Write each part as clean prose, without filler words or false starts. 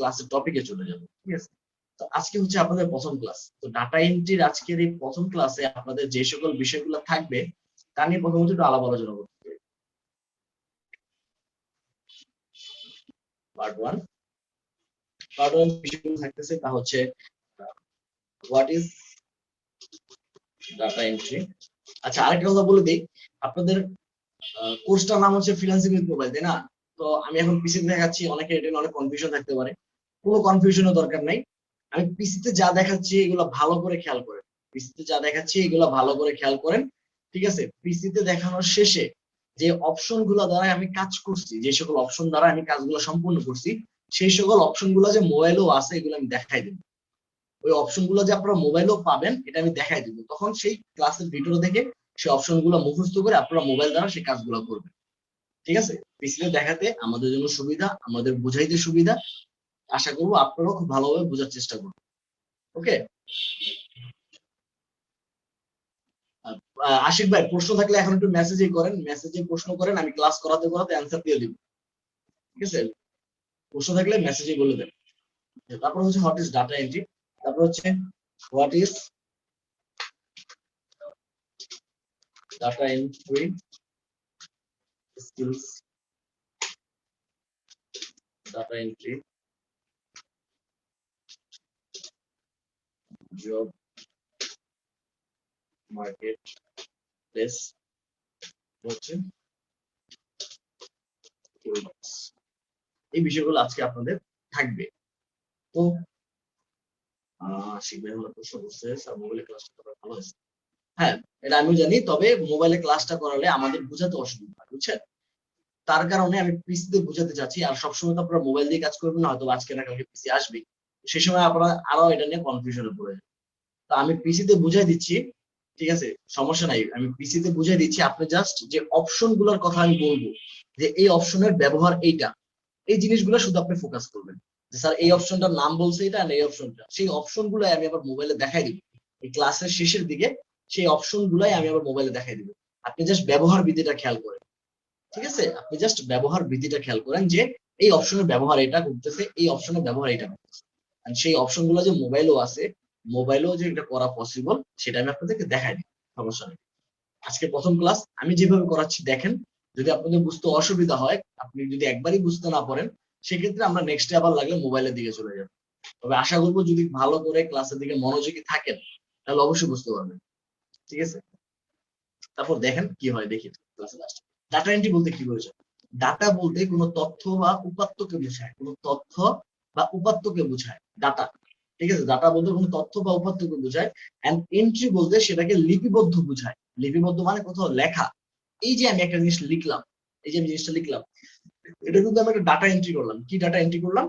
ক্লাসের টপিকে চলে যাব। ঠিক আছে, তো আজকে হচ্ছে আপনাদের প্রথম ক্লাস। তো ডাটা এন্ট্রির আজকের এই প্রথম ক্লাসে আপনাদের যে সকল বিষয়গুলো থাকবে তা নিয়ে প্রথমত একটু আলাপ আলোচনা করতে হবে। পার্ট ওয়ান বিষয়গুলো থাকতেছে তা হচ্ছে হোয়াট ইজ ডাটা এন্ট্রি। আচ্ছা, আরেকটা কথা বলে দিই, আপনাদের কোর্সটার নাম হচ্ছে ফ্রিল্যান্সিং উইথ মোবাইল, তাই না? তো আমি এখন পিসিতে দেখাচ্ছি, অনেকের এটা অনেক কনফিউশন থাকতে পারে। কোনো কনফিউশনের দরকার নাই। আমি পিসিতে যা দেখাচ্ছি এগুলো ভালো করে খেয়াল করেন। পিসিতে যা দেখাচ্ছি এগুলো ভালো করে খেয়াল করেন। ঠিক আছে, পিসিতে দেখানোর শেষে যে অপশন গুলো দ্বারা আমি কাজ করছি, যে সকল অপশন দ্বারা আমি কাজগুলো সম্পূর্ণ করছি, সেই সকল অপশন গুলো যে মোবাইলেও আছে এগুলো আমি দেখাই দেবো। ওই অপশন গুলো যে আপনারা মোবাইলেও পাবেন এটা আমি দেখাই দিব। তখন সেই ক্লাসের ভিডিও দেখে সেই অপশন গুলো মুখস্থ করে আপনারা মোবাইল দ্বারা সেই কাজগুলো করবেন। ঠিক আছে, পিসিতে দেখাতে আমাদের জন্য সুবিধা, আমাদের বুঝাইতে সুবিধা। আশা করবো আপনারাও খুব ভালোভাবে বোঝার চেষ্টা করবেন। ওকে, আশিক ভাই প্রশ্ন থাকলে এখন একটু মেসেজে করেন, মেসেজে প্রশ্ন করেন, আমি ক্লাস করাতে করাতে অ্যান্সার দিয়ে দিব। ঠিক আছে, প্রশ্ন থাকলে মেসেজে বলে দেন। তারপর হচ্ছে হোয়াট ইজ ডাটা এন্ট্রি, তারপর হচ্ছে what is data entry skills, data entry job market place হচ্ছে এই বিষয়গুলো আজকে আপনাদের থাকবে। তো শিখবেন হলো প্রশ্ন করছে স্যার মোবাইলে ক্লাসটা করা ভালো হয়েছে। হ্যাঁ, এটা আমি জানি, তবে মোবাইলে ক্লাসটা করালে আমাদের বুঝাতে অসুবিধা হয়, বুঝছেন? তার কারণে আমি পিসিতে বুঝাতে চাচ্ছি। আর সবসময় তো আপনারা মোবাইল দিয়ে কাজ করবেন না, হয়তো আজকে না কালকে পিসি আসবে, সেই সময় আপনারা আরো এটা নিয়ে কনফিউশনে পড়ে যাবেন। তো আমি পিসিতে বুঝাই দিচ্ছি, ঠিক আছে, সমস্যা নাই, আমি পিসিতে বুঝাই দিচ্ছি। আপনি জাস্ট যে অপশন গুলোর কথা আমি বলবো, যে এই অপশনের ব্যবহার এইটা, এই জিনিসগুলো শুধু আপনি ফোকাস করবেন। যে স্যার এই অপশনটার নাম বলছে এটা, আর এই অপশনটা, সেই অপশন গুলো আমি আবার মোবাইলে দেখাই দিব এই ক্লাসের শেষের দিকে। সেই অপশন গুলাই আমি আবার মোবাইলে দেখাই দিব। আপনি জাস্ট ব্যবহার বিধিটা খেয়াল করেন। ঠিক আছে, আপনি জাস্ট ব্যবহার বিধিটা খেয়াল করেন যে এই অপশনের ব্যবহার এটা করতেছে, এই অপশনের ব্যবহার এটা করতেছে। আর সেই অপশন গুলো যে মোবাইলও আছে, মোবাইলেও যে এটা করা পসিবল সেটা আমি আপনাদেরকে দেখাই দিই, সমস্যা নেই। আজকে প্রথম ক্লাস আমি যেভাবে করাচ্ছি দেখেন, যদি আপনাদের বুঝতে অসুবিধা হয়, আপনি যদি একবারই বুঝতে না পারেন, সেক্ষেত্রে আমরা নেক্সটে আবার লাগলে মোবাইলের দিকে চলে যাব। তবে আশা করবো যদি ভালো করে ক্লাসের দিকে মনোযোগী থাকেন তাহলে অবশ্যই বুঝতে পারবেন। ঠিক আছে, তারপর দেখেন কি হয়, দেখি ক্লাসে লাস্ট। ডাটা এন্ট্রি বলতে কি বোঝায়? ডাটা বলতে কোনো তথ্য বা উপাত্তকে বোঝায়, কোনো তথ্য বা উপাত্তকে বোঝায় ডাটা। ঠিক আছে, ডাটা বলতে কোনো তথ্য বা উপাত্তকে বোঝায়। এন্ড এন্ট্রি বলতে সেটাকে লিপিবদ্ধ বোঝায়। লিপিবদ্ধ মানে কোথাও লেখা। এই যে আমি একটা জিনিস লিখলাম, এই যে আমি জিনিসটা লিখলাম, এটা কিন্তু আমি একটা ডাটা এন্ট্রি করলাম। কি ডাটা এন্ট্রি করলাম?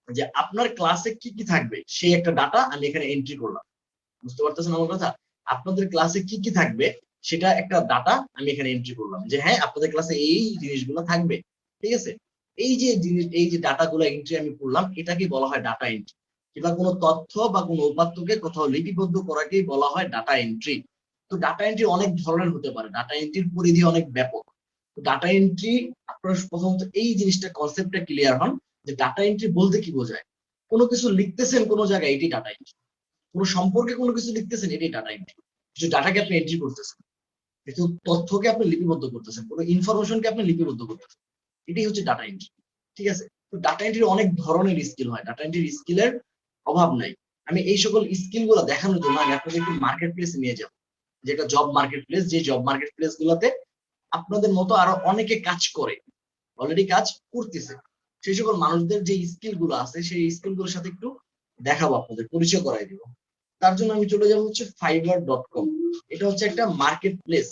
যে আপনার ক্লাসে কি কি থাকবে সেই একটা ডাটা আমি এখানে এন্ট্রি করলাম। বুঝতে পারতেছেন আমার কথা? আপনাদের ক্লাসে কি কি থাকবে সেটা একটা ডাটা আমি এখানে এন্ট্রি করলাম, যে হ্যাঁ আপনাদের ক্লাসে এই জিনিসগুলো থাকবে। ঠিক আছে, এই যে জিনিস, এই যে ডাটাগুলো এন্ট্রি আমি করলাম, এটাকে বলা হয় ডাটা এন্ট্রি। কিংবা কোনো তথ্য বা কোনো উপাত্তকে কোথাও লিপিবদ্ধ করাকেই বলা হয় ডাটা এন্ট্রি। তো ডাটা এন্ট্রি অনেক ধরনের হতে পারে, ডাটা এন্ট্রির পরিধি অনেক ব্যাপক। তো ডাটা এন্ট্রি, আপনার প্রথমত এই জিনিসটা কনসেপ্টটা ক্লিয়ার হন যে ডাটা এন্ট্রি বলতে কি বোঝায়। কোনো কিছু লিখতেছেন কোনো জায়গায়, এটি ডাটা এন্ট্রি। কোনো সম্পর্কে কোনো কিছু লিখতেছেন, এটাই ডাটা এন্ট্রি। কিছু ডাটাকে আপনি এন্ট্রি করতেছেন, কিছু তথ্যকে আপনি লিপিবদ্ধ করতেছেন, কোনো ইনফরমেশনকে আপনি লিপিবদ্ধ করতেছেন, এটাই হচ্ছে ডাটা এন্ট্রি। ঠিক আছে, তো ডাটা এন্ট্রির অনেক ধরনের স্কিল হয়, ডাটা এন্ট্রির স্কিলের অভাব নাই। আমি এই সকল স্কিল গুলো দেখানোর জন্য আমি আপনাদের একটু মার্কেট প্লেস নিয়ে যাবো, যেটা জব মার্কেট প্লেস, যে জব মার্কেট প্লেস গুলোতে আপনাদের মতো আরো অনেকে কাজ করে, অলরেডি কাজ করতেছে। সেই সকল মানুষদের যে স্কিল গুলো আছে সেই স্কিল গুলোর সাথে একটু দেখাবো, আপনাদের পরিচয় করাই দিব। তার জন্য আমি চলে যাবো হচ্ছে fiverr.com। এটা হচ্ছে একটা মার্কেট প্লেস,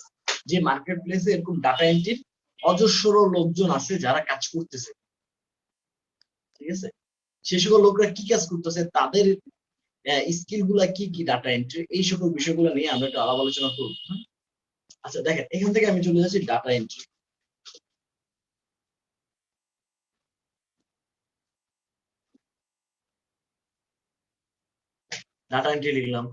যে মার্কেট প্লেসে এরকম ডাটা এন্ট্রির অজস্র লোকজন আছে যারা কাজ করতেছে। ঠিক আছে, সে সকল লোকরা কি কাজ করতেছে, তাদের স্কিল গুলা কি কি, ডাটা এন্ট্রি, এই সকল বিষয়গুলো নিয়ে আমরা একটু আলাপ আলোচনা করবো। আচ্ছা দেখেন, এখান থেকে আমি চলে যাচ্ছি ডাটা এন্ট্রি। ডাটা এন্ট্রি লিখলাম,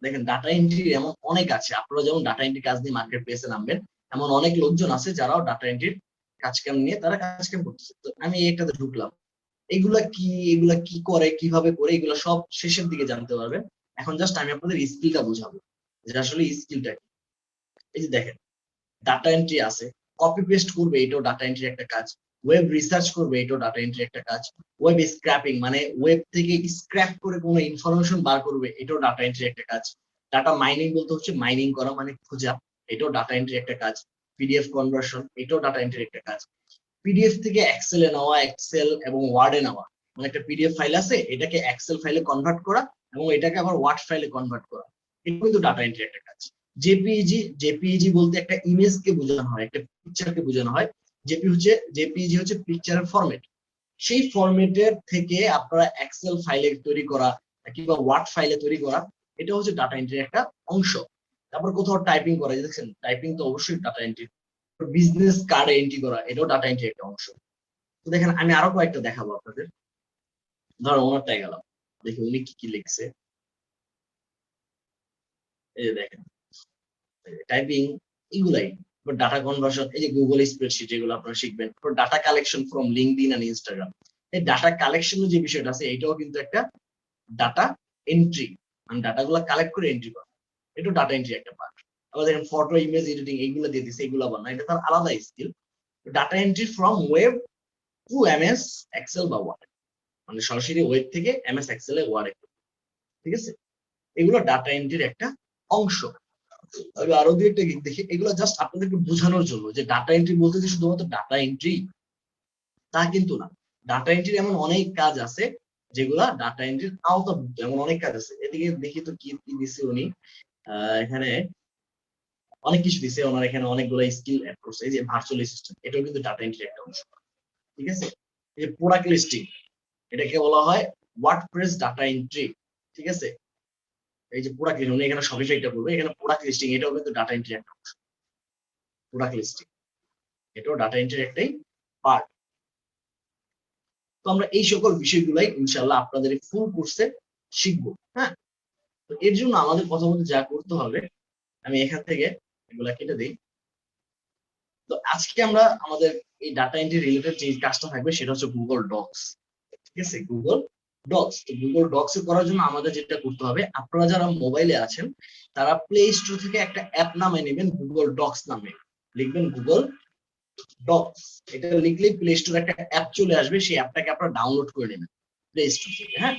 দেখেন ডাটা এন্ট্রি এমন অনেক আছে, আপনারা যেমন ডাটা এন্ট্রি কাজ নিয়ে মার্কেট প্লেসে নামবেন, এমন অনেক লোকজন আছে যারাও ডাটা এন্ট্রির কাজ কাম নিয়ে তারা কাজ কাম করতেছে। তো আমি একটাতে ঢুকলাম, এগুলা কি করে, কিভাবে করে, এগুলো সব শেষের দিকে জানতে পারবেন। এখন জাস্ট আমি আপনাদের স্কিলটা বুঝাবো যে আসলে স্কিলটা কি। এই যে দেখেন ডাটা এন্ট্রি আছে, কপি পেস্ট করবে এটাও ডাটা এন্ট্রি একটা কাজ, ওয়েব রিসার্চ করবে এটাও ডাটা এন্ট্রি একটা কাজ, ওয়েব স্ক্র্যাপিং মানে ওয়েব থেকে স্ক্র্যাপ করে কোনো ইনফরমেশন বার করবে এটাও ডাটা এন্ট্রি একটা কাজ, ডাটা মাইনিং বলতে হচ্ছে মাইনিং করা মানে খোঁজা, এটাও ডাটা এন্ট্রি একটা কাজ, পিডিএফ কনভার্সন এটাও ডাটা এন্ট্রি একটা কাজ, পিডিএফ থেকে এক্সেলে নেওয়া, এক্সেল এবং ওয়ার্ডে নেওয়া, মানে একটা পিডিএফ ফাইল আছে এটাকে এক্সেল ফাইলে কনভার্ট করা এবং এটাকে আবার ওয়ার্ড ফাইলে কনভার্ট করা, এটা কিন্তু ডাটা এন্ট্রি একটা কাজ। জেপিইজি বলতে একটা ইমেজকে বোঝানো হয়, একটা পিকচারকে বোঝানো হয়। জেপিইজি হচ্ছে পিকচারের ফরম্যাট, সেই ফরম্যাটের থেকে আপনারা এক্সেল ফাইলে তৈরি করা কিংবা ওয়ার্ড ফাইলে তৈরি করা, এটা হচ্ছে ডাটা এন্ট্রির একটা অংশ। তারপর কোথাও টাইপিং করা, দেখছেন টাইপিং তো অবশ্যই ডাটা এন্ট্রি, বিজনেস কার্ডে এন্ট্রি করা এটাও ডাটা এন্ট্রি একটা অংশ। তো দেখেন আমি আরো কয়েকটা দেখাবো আপনাদের, ধরো ওনারটাই গেলাম, দেখি উনি কি কি লিখছে। এই যে দেখেন টাইপিং এগুলাই, ডাটা কনভার্সন, এই যে গুগল স্প্রেডশিট এগুলো আপনারা শিখবেন, data collection from LinkedIn and Instagram, এই ডাটা কালেকশনের যে বিষয়টা আছে এটাও কিন্তু একটা ডাটা এন্ট্রি, মানে ডাটাগুলো কালেক্ট করে এন্ট্রি করা, এটা ডাটা এন্ট্রি একটা পার্ট। আবার দেখেন ফটো ইমেজ এডিটিং এগুলো দিয়ে দিচ্ছে, এগুলো বানানো এটা তার আলাদা skill. Data entry from web to MS Excel বা ওয়ার্ড, মানে সরাসরি ওয়েব থেকে এমএস এক্সেল এ ওয়ার্ডে, ঠিক আছে, এগুলো ডাটা এন্ট্রির একটা অংশ। আমি আরো দুই একটা গিক দেখি, এগুলো জাস্ট আপনাদেরকে বোঝানোর জন্য যে ডাটা এন্ট্রি বলতে যে শুধুমাত্র ডাটা এন্ট্রি তা কিন্তু না, ডাটা এন্ট্রির এমন অনেক কাজ আছে যেগুলা ডাটা এন্ট্রির আওতা, এমন অনেক কাজ আছে। এদিকে দেখি তো কি কি দিচ্ছে উনি, এখানে অনেক কিছু দিছে ওনার, এখানে অনেকগুলো স্কিল অ্যাড করছে। এই যে ভার্চুয়াল অ্যাসিস্ট্যান্ট এটাও কিন্তু ডাটা এন্ট্রির একটা অংশ, ঠিক আছে। এই যে প্রোডাক্ট লিস্টিং এটাকে বলা হয় ওয়ার্ডপ্রেস ডাটা এন্ট্রি, ঠিক আছে। এই যে প্রোডাক্ট লিস্টিং উনি এখানে শপিফাইটা করবে, এখানে প্রোডাক্ট লিস্টিং এটাও কিন্তু ডাটা এন্ট্রির একটা অংশ, প্রোডাক্ট লিস্টিং এটাও ডাটা এন্ট্রির একটাই পার্ট। তো আমরা এই সকল বিষয়গুলাই ইনশাআল্লাহ আপনাদের ফুল কোর্সে শিখবো, হ্যাঁ। তো এর জন্য আমাদের প্রথমত যা করতে হবে, আমি এখান থেকে এগুলা কেটে দিই। তো আজকে আমরা আমাদের এই ডাটা এন্ট্রি রিলেটেড যে কাজটা থাকবে সেটা হচ্ছে গুগল ডক্স, ঠিক আছে, গুগল ডক্স। তো গুগল ডক্স এ করার জন্য আমাদের যেটা করতে হবে, আপনারা যারা মোবাইলে আছেন তারা প্লে স্টোর থেকে একটা অ্যাপ নামে নেবেন গুগল ডক্স নামে, লিখবেন গুগল ডক্স, এটা লিখলেই প্লে স্টোরে একটা অ্যাপ চলে আসবে, সেই অ্যাপটাকে আপনারা ডাউনলোড করে নেবেন প্লে স্টোর থেকে, হ্যাঁ।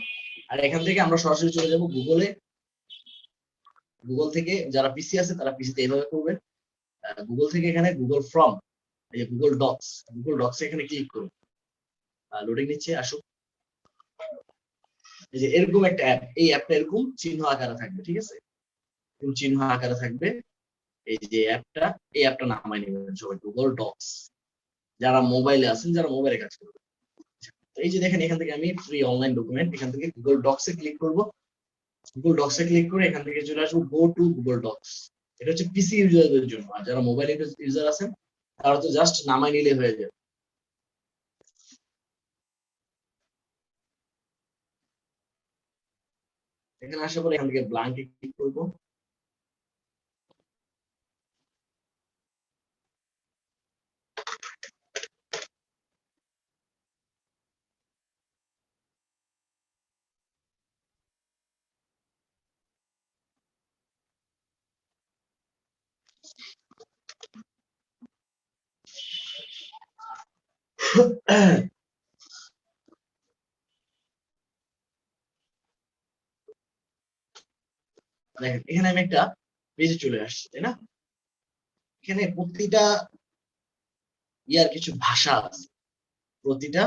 আর এখান থেকে আমরা সরাসরি চলে যাব গুগলে, গুগল থেকে যারা পিসি আছে তারা পিসিতে এইভাবে করবেন, গুগল থেকে এখানে গুগল ফর্ম, এই যে গুগল ডক্স এখানে ক্লিক করুন, লোডিং নিচ্ছে আসুক। এই যে এরকম একটা অ্যাপ, এই অ্যাপটা এরকম চিহ্ন আকারে থাকবে, ঠিক আছে, এরকম চিহ্ন আকারে থাকবে। এই যে অ্যাপটা, এই অ্যাপটা নামাই নেবেন সবাই, গুগল ডক্স, যারা মোবাইলে আছেন, যারা মোবাইলে কাজ করবেন। এই যে দেখেন এখান থেকে আমি ফ্রি অনলাইন ডকুমেন্ট, এখান থেকে গুগল ডক্স এ ক্লিক করব, গুগল ডক্স এ ক্লিক করে এখান থেকে চলে আসবো গো টু গুগল ডক্স। এটা হচ্ছে পিসি ইউজারদের জন্য, আর যারা মোবাইল ইউজার আছেন তারা তো জাস্ট নামাই নিলে হয়ে যাবে। এখানে আসার পরে এখান থেকে ব্ল্যাঙ্কে ক্লিক করবো, দেখেন এখানে আমি একটা পেজে চলে আসছি, তাই না। এখানে প্রতিটা ইয়ার কিছু ভাষা আছে, প্রতিটা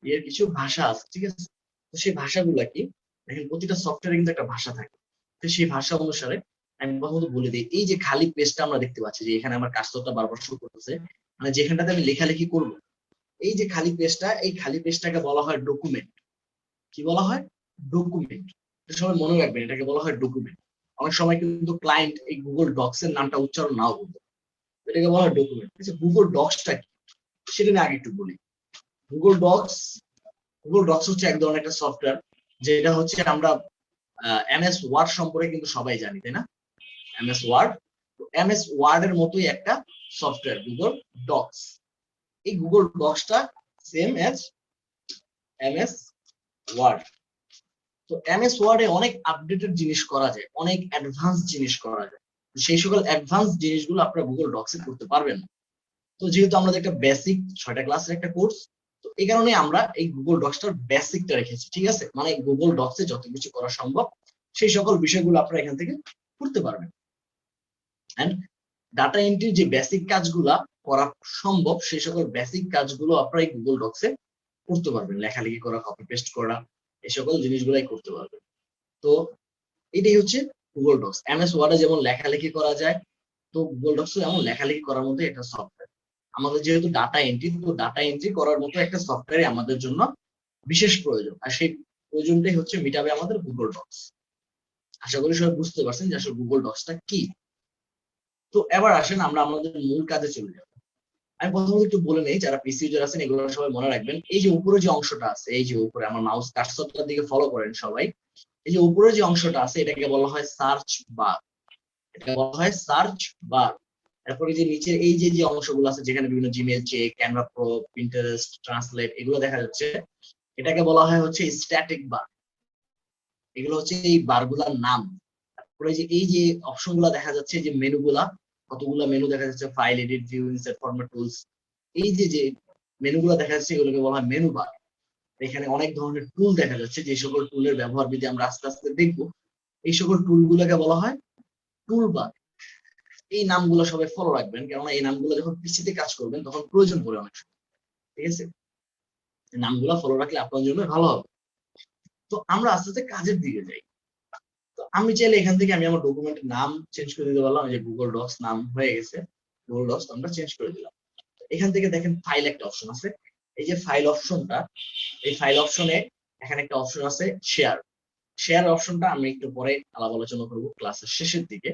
ইয়ার কিছু ভাষা আছে, ঠিক আছে। তো সেই ভাষাগুলা কি, দেখেন প্রতিটা সফটওয়্যারে কিন্তু একটা ভাষা থাকে, তো সেই ভাষা অনুসারে আমি প্রথমত বলে দিই, এই যে খালি পেজটা আমরা দেখতে পাচ্ছি যে এখানে আমার কাজটা বারবার শুরু করতেছে, মানে যেখানটাতে আমি লেখালেখি করব, এই যে খালি পেজটা, এই খালি পেজটাকে বলা হয় ডকুমেন্ট। কি বলা হয়? ডকুমেন্ট। সবাই মনে রাখবেন এটাকে বলা হয় ডকুমেন্ট। অনেক সময় কিন্তু ক্লায়েন্ট এই গুগল ডক্স এর নামটা উচ্চারণ নাও করবে, এটাকে বলা হয় ডকুমেন্ট। আচ্ছা গুগল ডক্সটা কি সেটা নিয়ে আগে একটু বলি। গুগল ডক্স, গুগল ডক্স হচ্ছে এক ধরনের একটা সফটওয়্যার, যেটা হচ্ছে আমরা এমএস ওয়ার্ড সম্পর্কে কিন্তু সবাই জানি, তাই না? এমএস ওয়ার্ড, এমএস ওয়ার্ড এর মতোই একটা সফটওয়্যার গুগল ডক্স। এই গুগল ডক্সটা সেম অ্যাজ এমএস ওয়ার্ড। তো এমএস ওয়ার্ডে অনেক আপডেটেড জিনিস করা যায়, অনেক অ্যাডভান্স জিনিস করা যায়। সেই সকল অ্যাডভান্স জিনিসগুলো আপনারা গুগল ডক্সে করতে পারবেন না। তো যেহেতু আমাদের একটা বেসিক 6টা ক্লাসের একটা কোর্স, তো এই কারণে আমরা এই গুগল ডক্সটার বেসিকটা রেখেছি, ঠিক আছে? মানে গুগল ডক্সে যত কিছু করা সম্ভব সেই সকল বিষয়গুলো আপনারা এখান থেকে করতে পারবেন। এন্ড ডাটা এন্ট্রির যে বেসিক কাজগুলা করা সম্ভব সেই সকল বেসিক কাজগুলো আপনারা এই গুগল ডক্সে করতে পারবেন, লেখালেখি করা, কপি পেস্ট করা, এই সকল জিনিসগুলাই করতে পারবেন। তো এটাই হচ্ছে গুগল ডক্স। এমএস ওয়ার্ডে যেমন লেখালেখি করা যায়, তো গুগল ডক্সে এমন লেখালেখি করার মধ্যে একটা সফটওয়্যার। আমাদের যেহেতু ডাটা এন্ট্রি, তো ডাটা এন্ট্রি করার মতো একটা সফটওয়্যার আমাদের জন্য বিশেষ প্রয়োজন, আর সেই প্রয়োজনটাই হচ্ছে মিটাবে আমাদের গুগল ডক্স। আশা করি সবাই বুঝতে পারছেন যে আসলে গুগল ডক্সটা কি। তো এবার আসেন আমরা আমাদের মূল কাজে চলে যাব। আমি প্রথমত একটু বলে নেই, যারা পিসি ইউজার আছেন এগুলো সবাই মনে রাখবেন। এই যে উপরে যে অংশটা আছে, এই যে উপরে আমার মাউস কার্সরটার দিকে ফলো করেন সবাই, এই যে উপরে যে অংশটা আছে এটাকে বলা হয় সার্চ বার। এটাকে বলা হয় সার্চ বার। তারপরে যে নিচের এই যে যে অংশগুলো আছে যেখানে বিভিন্ন Gmail check, Canva pro, Pinterest, translate এগুলো দেখা যাচ্ছে, এটাকে বলা হয় হচ্ছে স্ট্যাটিক বার। এগুলো হচ্ছে এই বারগুলার নাম। তারপরে যে এই যে অপশন গুলা দেখা যাচ্ছে, যে মেনু গুলা, কতগুলা মেনু দেখা যাচ্ছে, file, edit, view, insert, format, tools, এই যে যে মেনু গুলা দেখা যাচ্ছে এগুলোকে বলা হয় মেনু বার। এখানে অনেক ধরনের টুল দেখা যাচ্ছে, যে সকল টুলের ব্যবহার বিধি আমরা আস্তে আস্তে দেখবো। এই সকল টুল গুলাকে বলা হয় টুল বার। এই নামগুলো সবাই ফলো রাখবেন, কেননা এই নামগুলো যখন পিসিতে কাজ করবেন তখন প্রয়োজন পড়ে অনেক সময়, ঠিক আছে? নামগুলো ফলো রাখলে আপনার জন্য ভালো হবে। তো আমরা আস্তে আস্তে কাজের দিকে যাই। তো আমি চাইলে এখান থেকে আমি আমার ডকুমেন্টের নাম চেঞ্জ করে দিতে পারলাম, যে গুগল ডক্স নাম হয়ে গেছে, গুগল ডক্স আমরা চেঞ্জ করে দিলাম। এখান থেকে দেখেন ফাইল একটা অপশন আছে, এই যে ফাইল অপশনটা, এই ফাইল অপশনে এখানে একটা অপশন আছে শেয়ার। শেয়ার অপশনটা আমি একটু পরে আলাপ আলোচনা করবো ক্লাসের শেষের দিকে।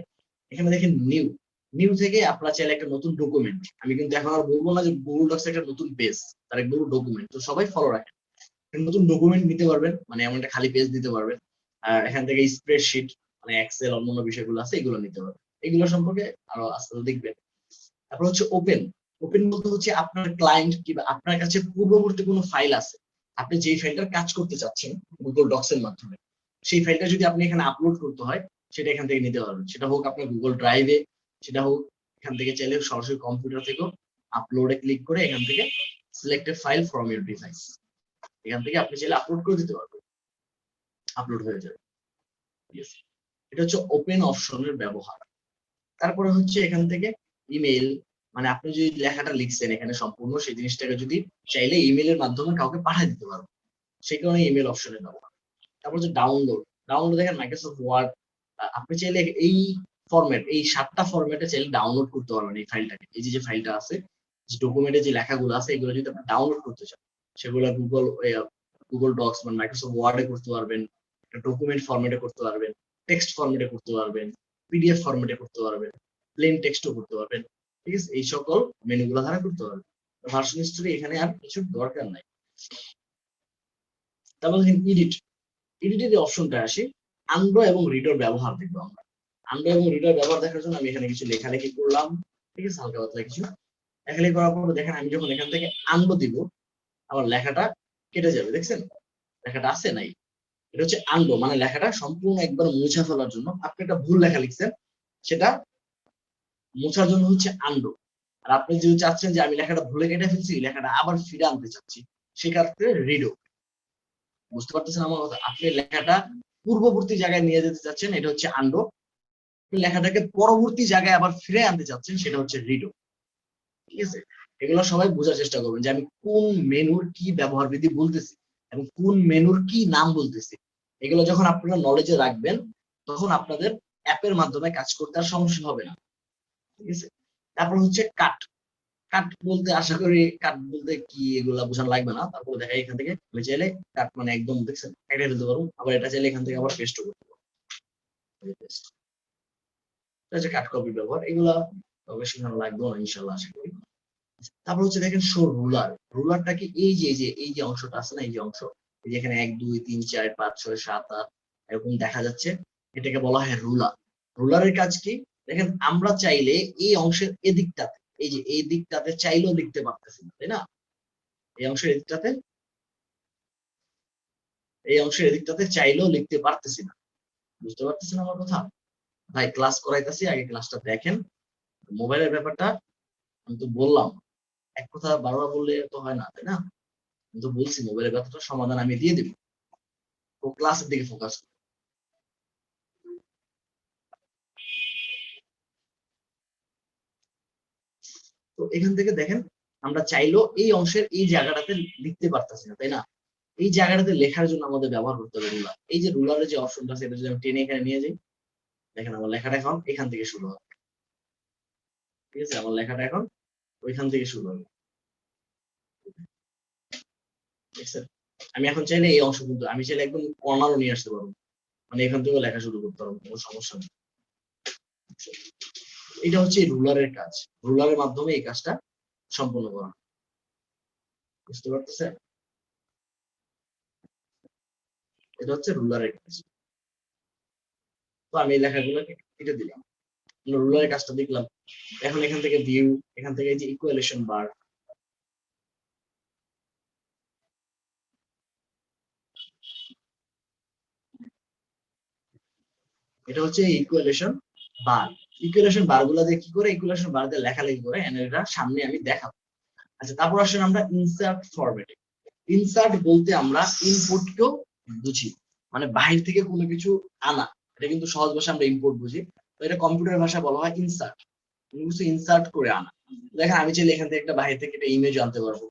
এখানে দেখেন নিউ, নিউ থেকে আপনারা চাইলে একটা নতুন ডকুমেন্ট, আমি কিন্তু এখন আর বলবো না যে গুগল ডক্স একটা নতুন পেজ, তার এক ডকুমেন্ট, তো সবাই ফলো রাখেন। নতুন ডকুমেন্ট নিতে পারবেন, মানে এমন একটা খালি পেজ দিতে পারবেন। আর এখান থেকে স্প্রেডশিট, মানে এক্সেল, অন্যান্য বিষয়গুলো আছে এগুলো নিতে পারবেন। এগুলো সম্পর্কে আরো আস্তে আস্তে দেখবেন। তারপর হচ্ছে ওপেন। ওপেন বলতে হচ্ছে আপনার ক্লায়েন্ট কিংবা আপনার কাছে পূর্ববর্তী কোনো ফাইল আছে, আপনি যেই ফাইলটার কাজ করতে চাচ্ছেন গুগল ডক্স এর মাধ্যমে, সেই ফাইলটা যদি আপনি এখানে আপলোড করতে হয় সেটা এখান থেকে নিতে পারবেন। সেটা হোক আপনার গুগল ড্রাইভে, সেটা হোক এখান থেকে চাইলে সরাসরি কম্পিউটার থেকেও আপলোডে ক্লিক করে এখান থেকে select A file from your device, এখান থেকে আপনি চাইলে আপলোড করে দিতে পারবেন, আপলোড হয়ে যাবে। এটা হচ্ছে ওপেন অপশনের ব্যবহার। তারপরে হচ্ছে এখান থেকে ইমেইল, মানে আপনি যদি লেখাটা লিখছেন এখানে সম্পূর্ণ সেই জিনিসটাকে যদি চাইলে ইমেইলের মাধ্যমে কাউকে পাঠিয়ে দিতে পারবেন, সেই কারণে ইমেল অপশনের ব্যবহার। তারপর হচ্ছে ডাউনলোড। ডাউনলোড দেখেন মাইক্রোসফট ওয়ার্ড, আপনি চাইলে এই ফরম্যাট, এই 7টা ফরম্যাটে চাইলে ডাউনলোড করতে পারবেন এই ফাইলটাকে। এই যে ফাইলটা আছে, যে ডকুমেন্টে যে লেখাগুলো আছে এগুলো যদি আপনি ডাউনলোড করতে চান, সেগুলো গুগল ডক্স মানে মাইক্রোসফট ওয়ার্ডে করতে পারবেন, ডকুমেন্ট ফরম্যাটে করতে পারবেন, টেক্সট ফরম্যাটে করতে পারবেন, পিডিএফ ফরম্যাটে করতে পারবেন, প্লেন টেক্সটও করতে পারবেন, ঠিক আছে? এই সকল মেনুগুলো দ্বারা করতে পারবেন। ভার্সন হিস্টরি এখানে আর কিছু দরকার নাই। তারপর দেখেন এডিট। এডিটের যে অপশনটা আসে, আনডো এবং রিডোর ব্যবহার দেখবো আমরা। আনডো এবং রিডোর ব্যবহার দেখার জন্য আমি এখানে কিছু লেখালেখি করলাম, ঠিক আছে? হালকা পাতলা কিছু লেখালেখি করার পর দেখেন আমি যখন এখান থেকে আনডো দিব, আমার লেখাটা কেটে যাবে, দেখছেন? লেখাটা আছে নাই, এটা হচ্ছে আনডো, মানে লেখাটা সম্পূর্ণ একবার মুছে ফেলার জন্য। আপনি একটা ভুল লেখা লিখছেন, সেটা মোছার জন্য হচ্ছে আনডো। আর আপনি যদি চাচ্ছেন যে আমি লেখাটা ভুলে কেটে ফেলছি, লেখাটা আবার ফিরে আনতে চাচ্ছি, সেক্ষেত্রে রিডো। বুঝতে পারতেছেন আমার কথা? আপনি লেখাটা পূর্ববর্তী জায়গায় নিয়ে যেতে চাচ্ছেন, এটা হচ্ছে আনডো। লেখাটাকে পরবর্তী জায়গায় আবার ফিরে আনতে চাচ্ছেন, সেটা হচ্ছে রিডো, ঠিক আছে? এগুলো সবাই বোঝার চেষ্টা করবেন যে আমি কোন মেনুর কি ব্যবহার বিধি বলতেছি এবং কোন মেনুর কি নাম বলতেছি। এগুলো যখন আপনারা নলেজে রাখবেন, তখন আপনাদের অ্যাপের মাধ্যমে কাজ করতে আর সমস্যা হবে না, ঠিক আছে? তারপর হচ্ছে কাট। কাট বলতে আশা করি কাট বলতে কি এগুলা বোঝানো লাগবে না। তারপর দেখা এখান থেকে আমি চাইলে কাট মানে একদম দেখছেন কেটে ফেলতে পারবো, আবার এটা চাইলে এখান থেকে আবার পেস্ট করতে পারবো। এটা হচ্ছে কাট কপির ব্যবহার। এগুলা তবে শেখানো লাগবে না ইনশাল্লাহ, আশা করি। তারপর হচ্ছে দেখেন শো রুলার। রুলারটা কি, এই যে অংশটা আছে না, এই যে অংশ, এই যে এখানে 1 2 3 4 5 6 7 8 এরকম দেখা যাচ্ছে, এটাকে বলা হয় রুলার। রুলারের কাজ কি? দেখেন আমরা চাইলে এই অংশের এদিকটাতে, এই যে এই দিকটাতে চাইলেও লিখতে পারতেছি না, তাই না? এই অংশের এদিকটাতে, এই অংশের এদিকটাতে চাইলেও লিখতে পারতেছি না। বুঝতে পারতেছেন আমার কথা? ভাই ক্লাস করাইতেছি, আগে ক্লাসটা দেখেন। মোবাইলের ব্যাপারটা আমি তো বললাম, এক কথা বারবার বললে তো হয় না, তাই না? আমি তো বলছি মোবাইলের ব্যাপারটা সমাধান আমি দিয়ে দেবো, তো ক্লাসের দিকে ফোকাস। তো এখান থেকে দেখেন আমরা চাইলেও এই অংশের এই জায়গাটাতে লিখতে পারতেছি না, তাই না? এই জায়গাটাতে লেখার জন্য আমাদের ব্যবহার করতে হবে রুলার। এই যে রুলারের যে অপশনটা আছে, এটা যদি আমি টেনে এখানে নিয়ে যাই, দেখেন আমার লেখাটা এখন এখান থেকে শুরু হবে। ঠিক আছে, আমার লেখাটা এখন ওইখান থেকে শুরু হবে। আমি এখন চাইলে এই অংশ, কিন্তু আমি চাইলে একদম কর্নারও নিয়ে আসতে পারবো, মানে এখান থেকেও লেখা শুরু করতে পারবো, কোনো সমস্যা নেই। এটা হচ্ছে রুলারের কাজ, রুলারের মাধ্যমে এই কাজটা সম্পন্ন করা। বুঝতে পারতেছে? এটা হচ্ছে রুলারের কাজ। তো আমি এই লেখাগুলোকে কেটে দিলাম, রুলারের কাজটা দেখলাম। এখন এখান থেকে ভিউ, এখান থেকে যে ইকুয়ালেশন বার, এটা হচ্ছে ইকুয়ালেশন বার। ইকুয়ালেশন বার গুলা দিয়ে কি করে, ইকুয়ালেশন বার দিয়ে লেখালেখি করে এটা সামনে আমি দেখাবো। আচ্ছা, তারপর আসেন আমরা ইনসার্ট ফরম্যাটে। ইনসার্ট বলতে আমরা ইনপুটকেও বুঝি, মানে বাহির থেকে কোনো কিছু আনা, এটা কিন্তু সহজ ভাষা আমরা ইনপুট বুঝি, তো এটা কম্পিউটার ভাষা বলা হয় ইনসার্ট। কিছু ইনসার্ট করে আনা। দেখেন আমি চাইলে এখান থেকে একটা বাহির থেকে একটা ইমেজ আনতে পারবো,